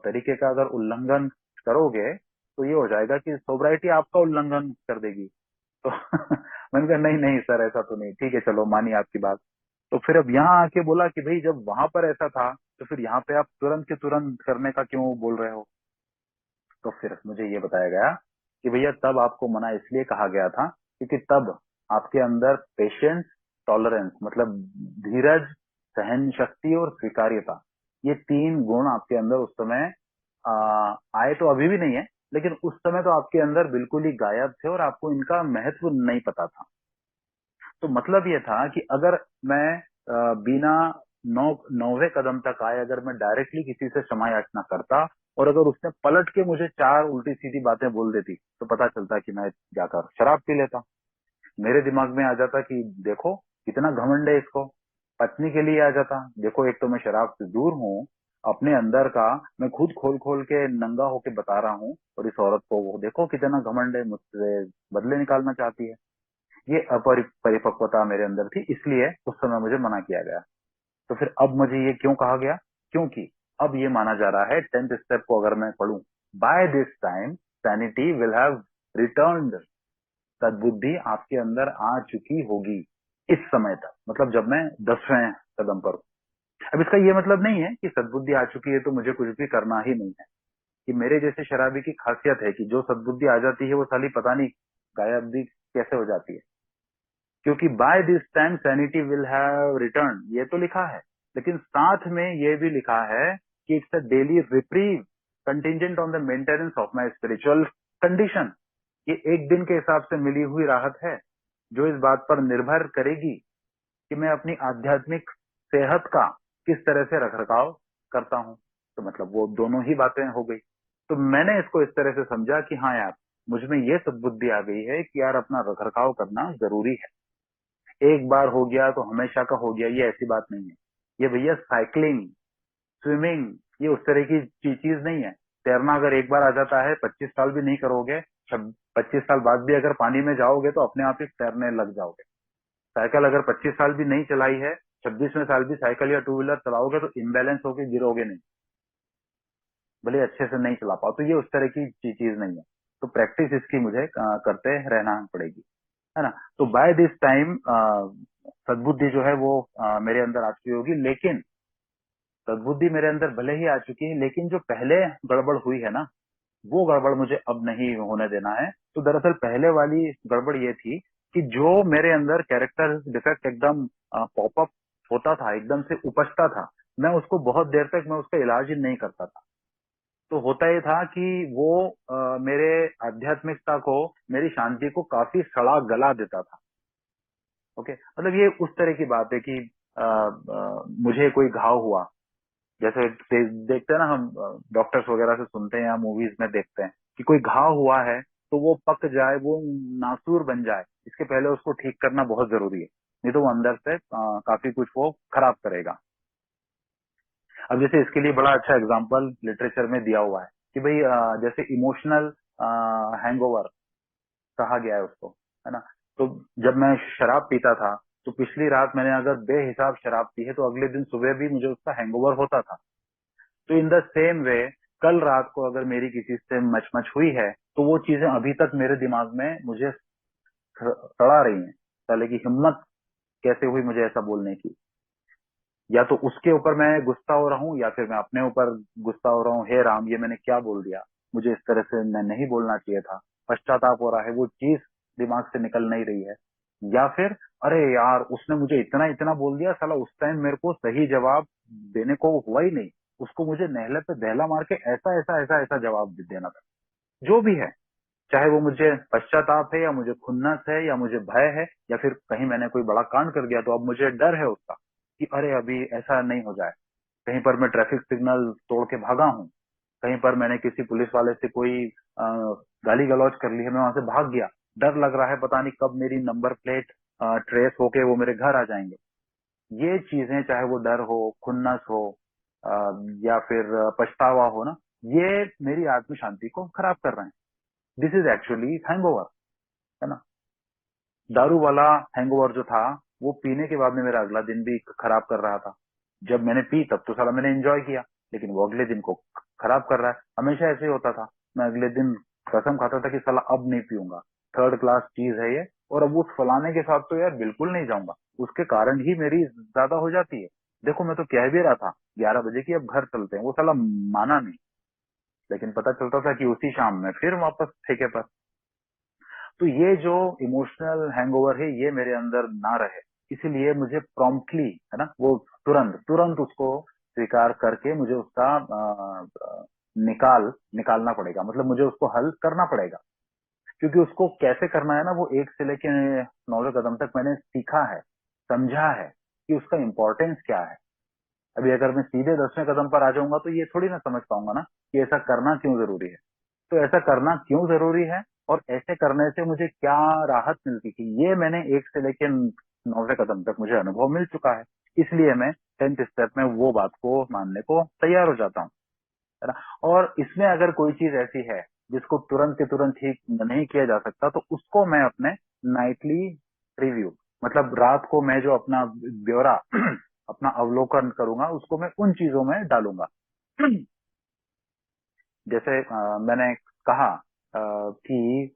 तरीके का अगर उल्लंघन करोगे, तो ये हो जाएगा कि सोब्राइटी आपका उल्लंघन कर देगी। तो मैंने कहा नहीं नहीं सर, ऐसा तो नहीं, ठीक है चलो मानी आपकी बात। तो फिर अब यहाँ आके बोला कि भाई जब वहां पर ऐसा था तो फिर यहाँ पे आप तुरंत के तुरंत करने का क्यों बोल रहे हो। तो फिर मुझे ये बताया गया कि भैया तब आपको मना इसलिए कहा गया था क्योंकि तब आपके अंदर पेशेंस, टॉलरेंस मतलब धीरज, सहन शक्ति और स्वीकार्यता, ये तीन गुण आपके अंदर उस समय आ, आए तो अभी भी नहीं है, लेकिन उस समय तो आपके अंदर बिल्कुल ही गायब थे और आपको इनका महत्व नहीं पता था। तो मतलब ये था कि अगर मैं बिना नौवे कदम तक आए अगर मैं डायरेक्टली किसी से क्षमा याचना करता और अगर उसने पलट के मुझे चार उल्टी सीधी बातें बोल देती तो पता चलता कि मैं जाकर शराब पी लेता। मेरे दिमाग में आ जाता कि देखो कितना घमंड है इसको। पत्नी के लिए आ जाता, देखो एक तो मैं शराब से दूर हूँ, अपने अंदर का मैं खुद खोल खोल के नंगा होके बता रहा हूँ, और इस औरत को वो देखो कितना घमंड है, मुझसे बदले निकालना चाहती है। ये अपरिपक्वता मेरे अंदर थी, इसलिए उस समय मुझे मना किया गया। तो फिर अब मुझे ये क्यों कहा गया, क्योंकि अब ये माना जा रहा है 10th स्टेप को अगर मैं पढ़ूं, by this time sanity will have returned, सद्बुद्धि आपके अंदर आ चुकी होगी इस समय तक, मतलब जब मैं 10वें कदम पर हूं। अब इसका ये मतलब नहीं है कि सद्बुद्धि आ चुकी है तो मुझे कुछ भी करना ही नहीं है। कि मेरे जैसे शराबी की खासियत है कि जो सद्बुद्धि आ जाती है वो साली पता नहीं गायब भी कैसे हो जाती है। क्योंकि by this time sanity will have return ये तो लिखा है, लेकिन साथ में ये भी लिखा है कि it's a daily reprieve contingent on the maintenance of my spiritual condition. ये एक दिन के हिसाब से मिली हुई राहत है जो इस बात पर निर्भर करेगी कि मैं अपनी आध्यात्मिक सेहत का किस तरह से रखरखाव करता हूँ। तो मतलब वो दोनों ही बातें हो गई। तो मैंने इसको इस तरह से समझा कि हाँ यार, मुझ में ये सद्बुद्धि आ गई है कि यार अपना रखरखाव करना जरूरी है। एक बार हो गया तो हमेशा का हो गया, ये ऐसी बात नहीं है। ये भैया साइकिलिंग, स्विमिंग, ये उस तरह की चीज नहीं है। तैरना अगर एक बार आ जाता है 25 साल भी नहीं करोगे, 25 साल बाद भी अगर पानी में जाओगे तो अपने आप ही तैरने लग जाओगे। साइकिल अगर 25 साल भी नहीं चलाई है, 26वें साल भी साइकिल या टू व्हीलर चलाओगे तो इम्बैलेंस होके गिरोगे नहीं, भले अच्छे से नहीं चला पाओ। तो ये उस तरह की चीज नहीं है। तो प्रैक्टिस इसकी मुझे करते रहना पड़ेगी, है ना। तो बाय दिस टाइम सद्बुद्धि जो है वो मेरे अंदर आ चुकी होगी, लेकिन सद्बुद्धि मेरे अंदर भले ही आ चुकी है, लेकिन जो पहले गड़बड़ हुई है ना, वो गड़बड़ मुझे अब नहीं होने देना है। तो दरअसल पहले वाली गड़बड़ ये थी कि जो मेरे अंदर कैरेक्टर डिफेक्ट एकदम पॉपअप होता था, एकदम से उपजता था, मैं उसको बहुत देर तक मैं उसका इलाज ही नहीं करता था। तो होता ये था कि वो मेरे आध्यात्मिकता को, मेरी शांति को काफी सड़ा गला देता था। ओके, मतलब ये उस तरह की बात है कि मुझे कोई घाव हुआ, जैसे देखते हैं ना हम, डॉक्टर्स वगैरह से सुनते हैं या मूवीज में देखते हैं कि कोई घाव हुआ है तो वो पक जाए, वो नासूर बन जाए, इसके पहले उसको ठीक करना बहुत जरूरी है, नहीं तो वो अंदर से काफी कुछ वो खराब करेगा। अब जैसे इसके लिए बड़ा अच्छा एग्जाम्पल लिटरेचर में दिया हुआ है कि भाई जैसे इमोशनल हैंगओवर कहा गया है उसको, है ना। तो जब मैं शराब पीता था तो पिछली रात मैंने अगर बेहिसाब शराब पी है तो अगले दिन सुबह भी मुझे उसका हैंगओवर होता था। तो इन द सेम वे कल रात को अगर मेरी किसी से मचमच हुई है तो वो चीजें अभी तक मेरे दिमाग में मुझे सड़ा रही हैं। साले की हिम्मत कैसे हुई मुझे ऐसा बोलने की। या तो उसके ऊपर मैं गुस्सा हो रहा हूँ या फिर मैं अपने ऊपर गुस्सा हो रहा हूँ, हे राम ये मैंने क्या बोल दिया, मुझे इस तरह से मैं नहीं बोलना चाहिए था। पश्चाताप हो रहा है, वो चीज दिमाग से निकल नहीं रही है। या फिर अरे यार उसने मुझे इतना इतना बोल दिया, साला उस टाइम मेरे को सही जवाब देने को हुआ ही नहीं, उसको मुझे नहले पे दहला मार के ऐसा ऐसा ऐसा ऐसा जवाब देना था। जो भी है, चाहे वो मुझे पश्चाताप है या मुझे खुन्नस है या मुझे भय है या फिर कहीं मैंने कोई बड़ा कांड कर दिया तो अब मुझे डर है उसका कि अरे अभी ऐसा नहीं हो जाए, कहीं पर मैं ट्रैफिक सिग्नल तोड़ के भागा हूँ, कहीं पर मैंने किसी पुलिस वाले से कोई गाली गलौज कर ली है, मैं वहां से भाग गया, डर लग रहा है पता नहीं कब मेरी नंबर प्लेट ट्रेस होके वो मेरे घर आ जाएंगे। ये चीजें चाहे वो डर हो, खुन्नस हो, अ, या फिर पछतावा हो ना, ये मेरी आत्म शांति को खराब कर रहे हैं। दिस इज एक्चुअली हैंगओवर, है ना। दारू वाला हैंगओवर जो था वो पीने के बाद में मेरा अगला दिन भी खराब कर रहा था। जब मैंने पी तब तो साला मैंने एंजॉय किया, लेकिन वो अगले दिन को खराब कर रहा है। हमेशा ऐसे ही होता था, मैं अगले दिन कसम खाता था कि साला अब नहीं पीऊंगा, थर्ड क्लास चीज है ये, और अब उस फलाने के साथ तो यार बिल्कुल नहीं जाऊंगा। उसके कारण ही मेरी ज्यादा हो जाती है। देखो मैं तो कह भी रहा था 11 बजे की अब घर चलते हैं, वो साला माना नहीं, लेकिन पता चलता था कि उसी शाम में फिर वापस ठेके पर। तो ये जो इमोशनल हैंगओवर है ये मेरे अंदर ना रहे, इसीलिए मुझे प्रॉम्प्टली, है ना, वो तुरंत तुरंत उसको स्वीकार करके मुझे उसका निकालना पड़ेगा, मतलब मुझे उसको हल करना पड़ेगा। क्योंकि उसको कैसे करना है ना, वो 1 से लेके 9वें कदम तक मैंने सीखा है, समझा है कि उसका इम्पोर्टेंस क्या है। अभी अगर मैं सीधे 10वें कदम पर आ जाऊंगा तो ये थोड़ी ना समझ पाऊंगा ना कि ऐसा करना क्यों जरूरी है। तो ऐसा करना क्यों जरूरी है और ऐसे करने से मुझे क्या राहत मिलती थी, ये मैंने 1 से लेकर 9वें कदम तक मुझे अनुभव मिल चुका है। इसलिए मैं 10th स्टेप में वो बात को मानने को तैयार हो जाता हूँ, है ना। और इसमें अगर कोई चीज ऐसी है जिसको तुरंत के तुरंत ठीक नहीं किया जा सकता, तो उसको मैं अपने नाइटली रिव्यू, मतलब रात को मैं जो अपना ब्यौरा अपना अवलोकन करूंगा, उसको मैं उन चीजों में डालूंगा। जैसे मैंने कहा कि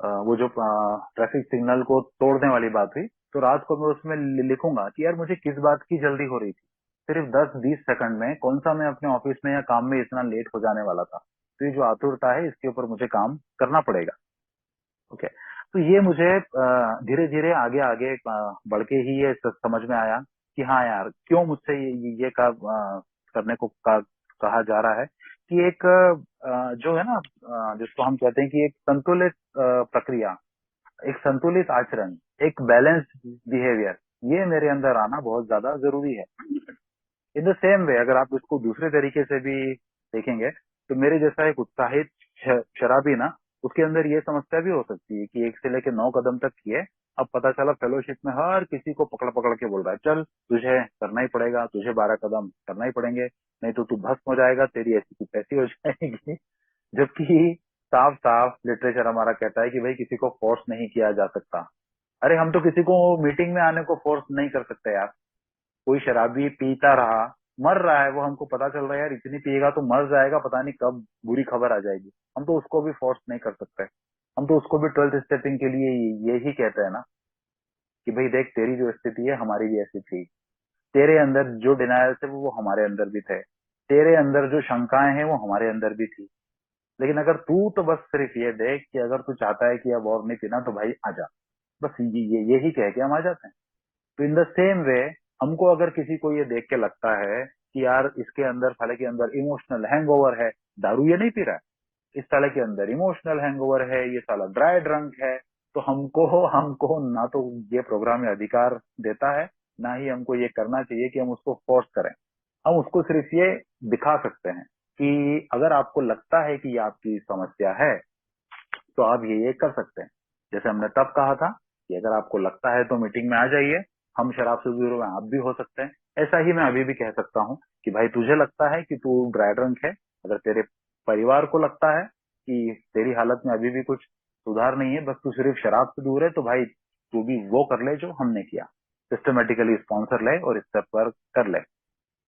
वो जो ट्रैफिक सिग्नल को तोड़ने वाली बात हुई, तो रात को मैं उसमें लिखूंगा कि यार मुझे किस बात की जल्दी हो रही थी, सिर्फ 10-20 सेकंड में कौन सा मैं अपने ऑफिस में या काम में इतना लेट हो जाने वाला था, तो ये जो आतुरता है इसके ऊपर मुझे काम करना पड़ेगा। ओके। तो ये मुझे धीरे धीरे आगे आगे बढ़ के ही ये समझ में आया कि हाँ यार, क्यों मुझसे ये करने को कहा जा रहा है कि एक जो है ना, जिसको हम कहते हैं कि एक संतुलित प्रक्रिया, एक संतुलित आचरण, एक बैलेंस्ड बिहेवियर, ये मेरे अंदर आना बहुत ज्यादा जरूरी है। इन द सेम वे अगर आप इसको दूसरे तरीके से भी देखेंगे, तो मेरे जैसा एक उत्साहित शराबी ना, उसके अंदर ये समस्या भी हो सकती है कि 1 से लेकर 9 कदम तक किए, अब पता चला फेलोशिप में हर किसी को पकड़ पकड़ के बोल रहा है, चल तुझे करना ही पड़ेगा, तुझे 12 कदम करना ही पड़ेंगे, नहीं तो तू भस्म हो जाएगा, तेरी ऐसी की तैसी हो जाएगी। जबकि साफ साफ लिटरेचर हमारा कहता है कि भाई किसी को फोर्स नहीं किया जा सकता। अरे हम तो किसी को मीटिंग में आने को फोर्स नहीं कर सकते यार। कोई शराबी पीता रहा, मर रहा है, वो हमको पता चल रहा है यार इतनी पिएगा तो मर जाएगा, पता नहीं कब बुरी खबर आ जाएगी, हम तो उसको भी फोर्स नहीं कर सकते। हम तो उसको भी 12th स्टेपिंग के लिए यही कहते हैं ना कि भाई देख तेरी जो स्थिति है हमारी भी ऐसी थी, तेरे अंदर जो डिनायल थे वो हमारे अंदर भी थे, तेरे अंदर जो शंकाएं हैं वो हमारे अंदर भी थी। लेकिन अगर तू तो बस सिर्फ ये देख कि अगर तू चाहता है कि अब और नहीं पीना तो भाई आजा, बस यही कह के हम आ जाते हैं। तो इन द सेम वे हमको अगर किसी को ये देख के लगता है कि यार इसके अंदर साले के अंदर इमोशनल हैंगओवर है, दारू ये नहीं पी रहा है, इस साले के अंदर इमोशनल हैंगओवर है, ये साला ड्राई ड्रंक है, तो हमको हमको ना तो ये प्रोग्राम ये अधिकार देता है, ना ही हमको ये करना चाहिए कि हम उसको फोर्स करें। हम उसको सिर्फ ये दिखा सकते हैं कि अगर आपको लगता है कि ये आपकी समस्या है तो आप ये कर सकते हैं। जैसे हमने तब कहा था कि अगर आपको लगता है तो मीटिंग में आ जाइए, हम शराब से दूर में आप भी हो सकते हैं। ऐसा ही मैं अभी भी कह सकता हूँ कि भाई तुझे लगता है कि तू ड्राई ड्रंक है, अगर तेरे परिवार को लगता है कि तेरी हालत में अभी भी कुछ सुधार नहीं है, बस तू सिर्फ शराब से दूर है, तो भाई तू भी वो कर ले जो हमने किया, सिस्टमेटिकली स्पॉन्सर ले और स्टेप पर कर ले,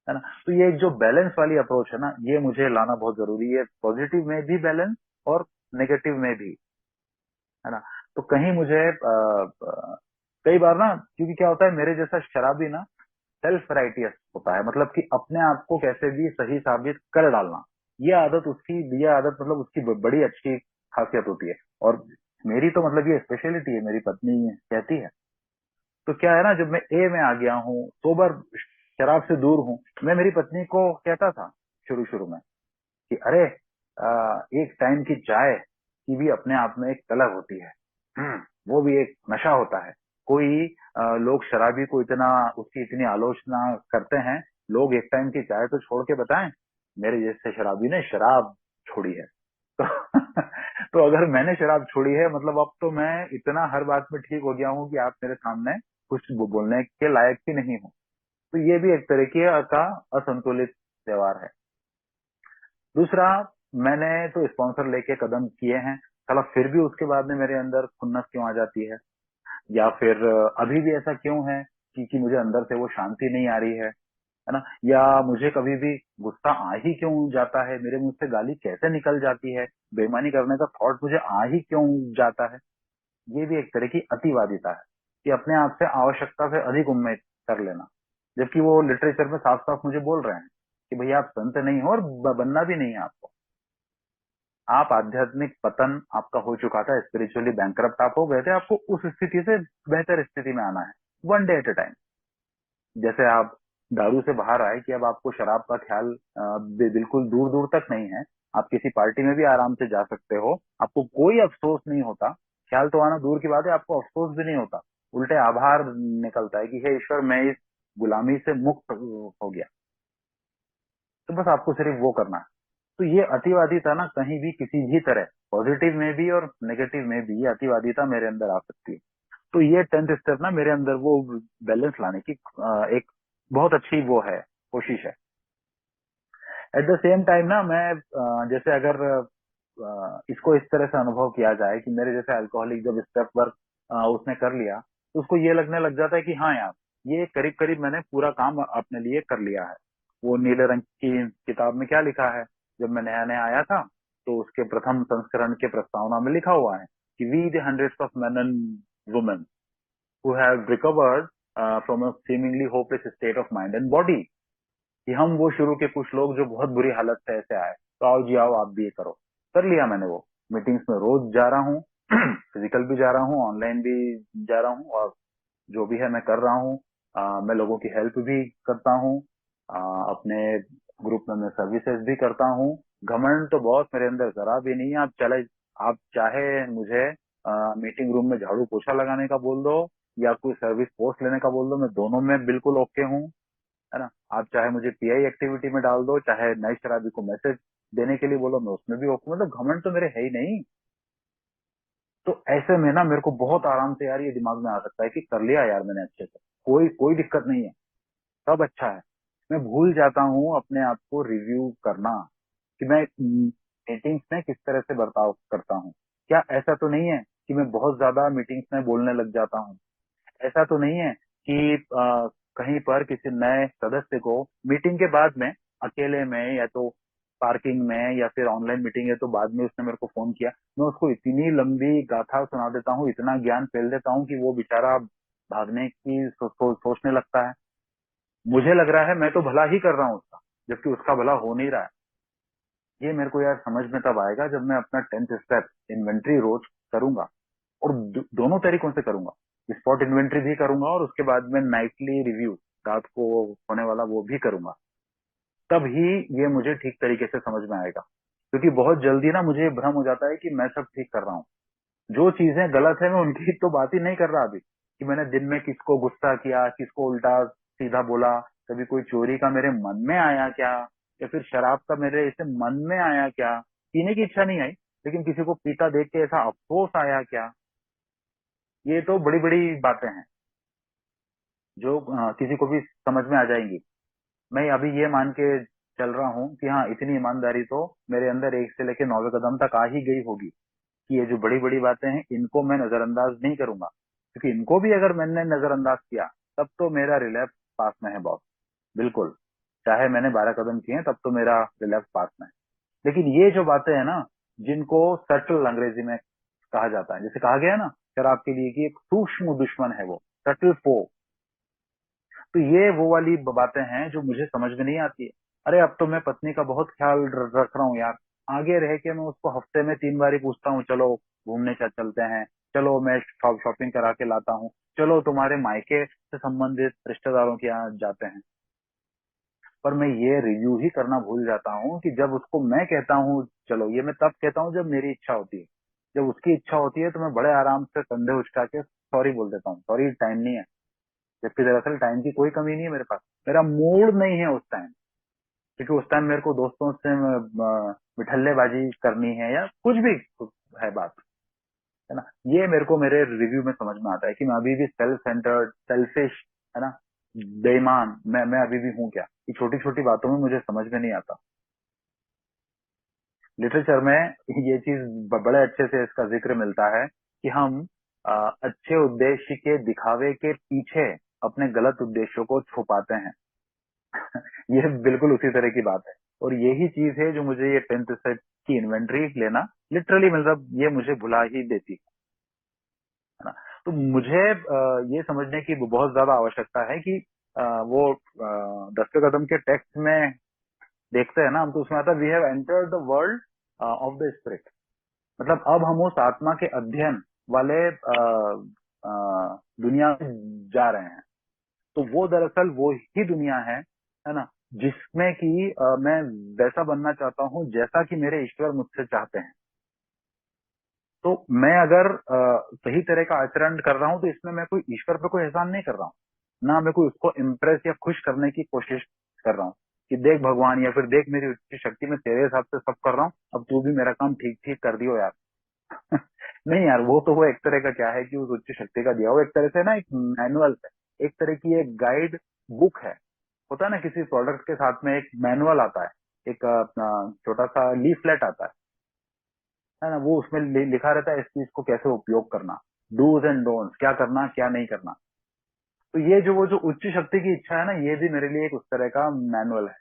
है ना। तो ये जो बैलेंस वाली अप्रोच है ना, ये मुझे लाना बहुत जरूरी है, पॉजिटिव में भी बैलेंस और नेगेटिव में भी, है ना। तो कहीं मुझे कई बार ना, क्योंकि क्या होता है मेरे जैसा शराबी ना सेल्फ राइटियस होता है, मतलब कि अपने आप को कैसे भी सही साबित कर डालना, ये आदत मतलब उसकी बड़ी अच्छी खासियत होती है। और मेरी तो मतलब ये स्पेशलिटी है, मेरी पत्नी कहती है। तो क्या है ना, जब मैं ए में आ गया हूँ, सोबर, शराब से दूर हूँ, मैं मेरी पत्नी को कहता था शुरू शुरू में कि अरे एक टाइम की चाय की भी अपने आप में एक तलब होती है, वो भी एक नशा होता है। कोई लोग शराबी को इतना, उसकी इतनी आलोचना करते हैं, लोग एक टाइम की चाय तो छोड़ के बताएं, मेरे जैसे शराबी ने शराब छोड़ी है। तो तो अगर मैंने शराब छोड़ी है, मतलब अब तो मैं इतना हर बात में ठीक हो गया हूँ कि आप मेरे सामने कुछ बोलने के लायक ही नहीं हो। तो ये भी एक तरीके का असंतुलित व्यवहार है। दूसरा, मैंने तो स्पॉन्सर लेके कदम किए हैं, साला फिर भी उसके बाद में मेरे अंदर खुन्नस क्यों आ जाती है, या फिर अभी भी ऐसा क्यों है कि मुझे अंदर से वो शांति नहीं आ रही है ना, या मुझे कभी भी गुस्सा आ ही क्यों जाता है, मेरे मुंह से गाली कैसे निकल जाती है, बेईमानी करने का थॉट मुझे आ ही क्यों जाता है। ये भी एक तरह की अतिवादिता है। कि अपने आप से आवश्यकता से अधिक उम्मीद कर लेना, जबकि वो लिटरेचर में साफ साफ मुझे बोल रहे हैं कि भैया आप संत नहीं हो और बनना भी नहीं है आपको। आप आध्यात्मिक पतन आपका हो चुका था, स्पिरिचुअली बैंकरप्ट आप हो गए थे, आपको उस स्थिति से बेहतर स्थिति में आना है, one day at a time. जैसे आप दारू से बाहर आए कि अब आपको शराब का ख्याल बिल्कुल दूर दूर तक नहीं है, आप किसी पार्टी में भी आराम से जा सकते हो, आपको कोई अफसोस नहीं होता। ख्याल तो आना दूर की बात है, आपको अफसोस भी नहीं होता, उल्टे आभार निकलता है कि हे ईश्वर मैं इस गुलामी से मुक्त हो गया। तो बस आपको सिर्फ वो करना है। तो ये अतिवादिता ना कहीं भी किसी भी तरह, पॉजिटिव में भी और नेगेटिव में भी, ये अतिवादिता मेरे अंदर आ सकती है। तो ये 10th स्टेप ना मेरे अंदर वो बैलेंस लाने की एक बहुत अच्छी वो है, कोशिश है। एट द सेम टाइम ना मैं जैसे अगर इसको इस तरह से अनुभव किया जाए कि मेरे जैसे अल्कोहलिक जब स्टेप वर्क उसने कर लिया, तो उसको ये लगने लग जाता है कि हाँ यार, ये करीब करीब मैंने पूरा काम अपने लिए कर लिया है। वो नीले रंग की किताब में क्या लिखा है, जब मैं नया नया आया था तो उसके प्रथम संस्करण के प्रस्तावना में लिखा हुआ है कि we the hundreds of men and women who have recovered from a seemingly hopeless state of mind and body, कि हम वो शुरू के कुछ लोग जो बहुत बुरी हालत से ऐसे आए, तो आओ जी आओ आप भी ये करो। कर लिया मैंने वो। मीटिंग्स में रोज जा रहा हूँ, फिजिकल भी जा रहा हूँ, ऑनलाइन भी जा रहा हूँ, और जो भी है मैं कर रहा हूँ। मैं लोगों की हेल्प भी करता हूँ, अपने ग्रुप में मैं सर्विसेज भी करता हूँ। घमंड तो बहुत मेरे अंदर जरा भी नहीं है। आप चाहे मुझे मीटिंग रूम में झाड़ू पोछा लगाने का बोल दो या कोई सर्विस पोस्ट लेने का बोल दो, मैं दोनों में बिल्कुल ओके हूँ, है ना। आप चाहे मुझे पीआई एक्टिविटी में डाल दो, चाहे नई शराबी को मैसेज देने के लिए बोलो, मैं उसमें भी ओके। मतलब घमंड तो मेरे है ही नहीं। तो ऐसे में ना मेरे को बहुत आराम से यार ये दिमाग में आ सकता है कि कर लिया यार मैंने अच्छे से, कोई कोई दिक्कत नहीं है, सब अच्छा है। मैं भूल जाता हूँ अपने आप को रिव्यू करना कि मैं मीटिंग्स में किस तरह से बर्ताव करता हूँ। क्या ऐसा तो नहीं है कि मैं बहुत ज्यादा मीटिंग्स में बोलने लग जाता हूँ? ऐसा तो नहीं है कि कहीं पर किसी नए सदस्य को मीटिंग के बाद में अकेले में, या तो पार्किंग में, या फिर ऑनलाइन मीटिंग है तो बाद में उसने मेरे को फोन किया, मैं उसको इतनी लंबी गाथा सुना देता हूँ, इतना ज्ञान फैल देता हूँ कि वो बेचारा भागने की सोचने लगता है। मुझे लग रहा है मैं तो भला ही कर रहा हूँ उसका, जबकि उसका भला हो नहीं रहा है। ये मेरे को यार समझ में तब आएगा जब मैं अपना 10th स्टेप इन्वेंट्री रोज करूंगा, और दोनों तरीकों से करूंगा। स्पॉट इन्वेंट्री भी करूंगा और उसके बाद में नाइटली रिव्यू, रात को होने वाला, वो भी करूंगा। तब ही ये मुझे ठीक तरीके से समझ में आएगा, क्योंकि बहुत जल्दी ना मुझे भ्रम हो जाता है कि मैं सब ठीक कर रहा हूँ। जो चीजें गलत है मैं उनकी तो बात ही नहीं कर रहा अभी, कि मैंने दिन में किसको गुस्सा किया, किसको उल्टा सीधा बोला, कभी कोई चोरी का मेरे मन में आया क्या, या फिर शराब का मेरे ऐसे मन में आया क्या। पीने की इच्छा नहीं आई, लेकिन किसी को पीता देख के ऐसा अफसोस आया क्या। ये तो बड़ी बड़ी बातें हैं जो किसी को भी समझ में आ जाएंगी। मैं अभी ये मान के चल रहा हूँ कि हाँ, इतनी ईमानदारी तो मेरे अंदर 1 से लेकर 9वें कदम तक आ ही गई होगी कि ये जो बड़ी बड़ी बातें हैं इनको मैं नजरअंदाज नहीं करूंगा, क्योंकि इनको भी अगर मैंने नजरअंदाज किया तब तो मेरा रिलैप्स पास में है बॉस, बिल्कुल। चाहे मैंने 12 कदम किए हैं, तब तो मेरा रिलैप्स पास में है। लेकिन ये जो बातें हैं ना, जिनको सटल अंग्रेजी में कहा जाता है, जैसे कहा गया है ना शराब के लिए कि एक सूक्ष्म दुश्मन है वो, सटल फो। तो ये वो वाली बातें हैं जो मुझे समझ में नहीं आती है। अरे अब तो मैं पत्नी का बहुत ख्याल रख रहा हूँ यार, आगे रह के मैं उसको हफ्ते में 3 बार ही पूछता हूँ, चलो घूमने चलते हैं, चलो मैं शॉपिंग करा के लाता हूँ, चलो तुम्हारे मायके से संबंधित रिश्तेदारों के यहाँ जाते हैं। पर मैं ये रिव्यू ही करना भूल जाता हूँ कि जब उसको मैं कहता हूँ चलो, ये मैं तब कहता हूँ जब मेरी इच्छा होती है। जब उसकी इच्छा होती है तो मैं बड़े आराम से कंधे उचका के सॉरी बोल देता हूँ, सॉरी टाइम नहीं है। जबकि दरअसल टाइम की कोई कमी नहीं है मेरे पास, मेरा मूड नहीं है उस टाइम, क्योंकि उस टाइम मेरे को दोस्तों से मिठल्लेबाजी करनी है या कुछ भी है बात, है ना। ये मेरे को मेरे रिव्यू में समझ में आता है कि मैं अभी भी सेल्फ सेंटर्ड, सेल्फिश, है ना, बेईमान मैं अभी भी हूँ क्या। ये छोटी छोटी बातों में मुझे समझ में नहीं आता। लिटरेचर में ये चीज बड़े अच्छे से इसका जिक्र मिलता है कि हम अच्छे उद्देश्य के दिखावे के पीछे अपने गलत उद्देश्यों को छुपाते हैं। ये बिल्कुल उसी तरह की बात है, और यही चीज है जो मुझे ये 10th सेट की इन्वेंट्री लेना लिटरली, मतलब ये मुझे भुला ही देती है ना। तो मुझे ये समझने की बहुत ज्यादा आवश्यकता है कि वो 10वें कदम के टेक्स्ट में देखते हैं ना हम, तो उसमें आता है we have entered the world of the spirit. मतलब अब हम उस आत्मा के अध्ययन वाले दुनिया में जा रहे हैं। तो वो दरअसल वो ही दुनिया है ना, जिसमें कि मैं वैसा बनना चाहता हूँ जैसा कि मेरे ईश्वर मुझसे चाहते हैं। तो मैं अगर सही तरह का आचरण कर रहा हूँ तो इसमें मैं कोई ईश्वर पे कोई एहसान नहीं कर रहा हूँ, ना मैं कोई उसको इम्प्रेस या खुश करने की कोशिश कर रहा हूँ कि देख भगवान, या फिर देख मेरी उच्च शक्ति, में तेरे हिसाब से सब कर रहा हूँ, अब तू भी मेरा काम ठीक ठीक कर दियो यार। नहीं यार, वो तो वो एक तरह का क्या है कि उस उच्च शक्ति का दिया वो एक तरह से ना एक मैनुअल है, एक तरह की एक गाइड बुक है। होता है ना किसी प्रोडक्ट के साथ में एक मैनुअल आता है, एक अपना छोटा सा लीफलेट आता है ना, वो उसमें लिखा रहता है इस चीज को कैसे उपयोग करना, डूज एंड डोंट्स, क्या करना क्या नहीं करना। तो ये जो वो जो उच्च शक्ति की इच्छा है ना, ये भी मेरे लिए एक उस तरह का मैनुअल है।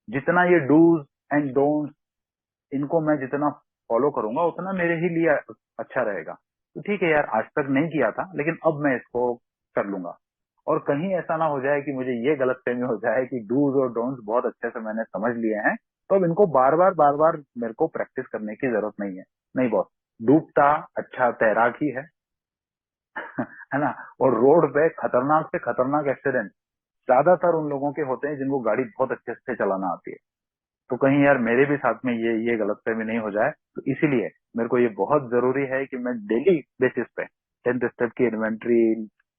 जितना ये डूज एंड डोंट्स, इनको मैं जितना फॉलो करूंगा उतना मेरे ही लिए अच्छा रहेगा। तो ठीक है यार, आज तक नहीं किया था लेकिन अब मैं इसको कर लूंगा। और कहीं ऐसा ना हो जाए कि मुझे ये गलतफहमी हो जाए कि डूज और डोंट्स बहुत अच्छे से मैंने समझ लिए हैं, तो अब इनको बार बार मेरे को प्रैक्टिस करने की जरूरत नहीं है। नहीं बॉस, डूबता अच्छा तैराक ही है। है ना। और रोड पे खतरनाक से खतरनाक एक्सीडेंट ज्यादातर उन लोगों के होते हैं जिनको गाड़ी बहुत अच्छे से चलाना आती है। तो कहीं यार मेरे भी साथ में ये गलतफहमी नहीं हो जाए, तो इसीलिए मेरे को ये बहुत जरूरी है कि मैं डेली बेसिस पे 10th स्टेप की इन्वेंट्री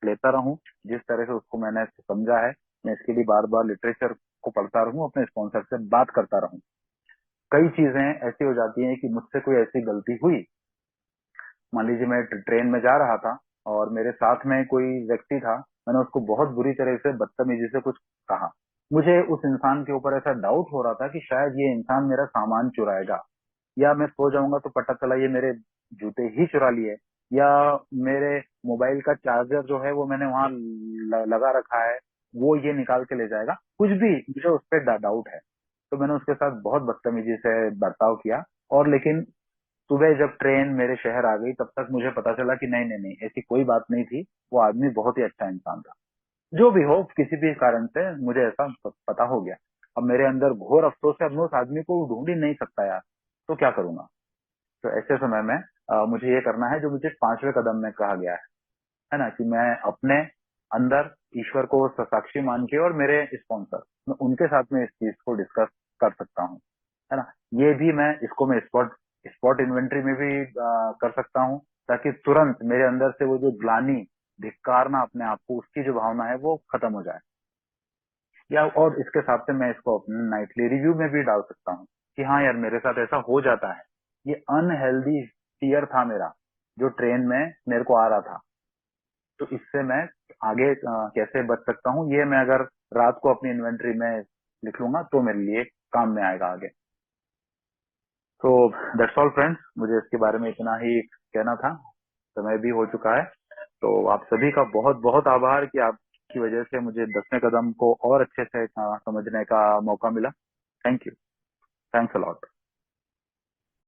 लेता रहूं। जिस तरह से उसको मैंने समझा है, मैं इसके लिए बार बार लिटरेचर को पढ़ता रहूं, अपने स्पॉन्सर से बात करता रहूं। कई चीजें ऐसी हो जाती हैं कि मुझसे कोई ऐसी गलती हुई, मान लीजिए मैं ट्रेन में जा रहा था और मेरे साथ में कोई व्यक्ति था, मैंने उसको बहुत बुरी तरह से बदतमीजी से कुछ कहा। मुझे उस इंसान के ऊपर ऐसा डाउट हो रहा था कि शायद ये इंसान मेरा सामान चुराएगा, या मैं सो जाऊंगा तो पता चला ये मेरे जूते ही चुरा लिए, या मेरे मोबाइल का चार्जर जो है वो मैंने वहां लगा रखा है, वो ये निकाल के ले जाएगा, कुछ भी मुझे उस पर डाउट है। तो मैंने उसके साथ बहुत बदतमीजी से बर्ताव किया। और लेकिन सुबह जब ट्रेन मेरे शहर आ गई तब तक मुझे पता चला कि नहीं नहीं नहीं, ऐसी कोई बात नहीं थी, वो आदमी बहुत ही अच्छा इंसान था। जो भी हो, किसी भी कारण से मुझे ऐसा पता हो गया। अब मेरे अंदर घोर अफसोस है, अब मैं उस आदमी को ढूंढ ही नहीं सकता यार, तो क्या करूंगा। तो ऐसे समय में मुझे ये करना है जो मुझे 5वें कदम में कहा गया है ना, कि मैं अपने अंदर ईश्वर को साक्षी मान के और मेरे स्पॉन्सर, मैं उनके साथ में इस चीज को डिस्कस कर सकता हूँ, है ना। ये भी मैं इसको मैं स्पॉट स्पॉट इन्वेंट्री में भी कर सकता हूँ, ताकि तुरंत मेरे अंदर से वो जो ग्लानी, धिक्कारना अपने आप को, उसकी जो भावना है वो खत्म हो जाए। या और इसके साथ से मैं इसको अपने नाइटली रिव्यू में भी डाल सकता हूँ कि हाँ यार, मेरे साथ ऐसा हो जाता है, ये अनहेल्दी फियर था मेरा जो ट्रेन में मेरे को आ रहा था, तो इससे मैं आगे कैसे बच सकता हूँ, ये मैं अगर रात को अपनी इन्वेंट्री में लिख लूंगा तो मेरे लिए काम में आएगा आगे। तो दैट्स ऑल फ्रेंड्स, मुझे इसके बारे में इतना ही कहना था। समय भी हो चुका है। तो आप सभी का बहुत बहुत आभार कि आपकी वजह से मुझे 10वें कदम को और अच्छे से समझने का मौका मिला। Thank you. Thanks a lot.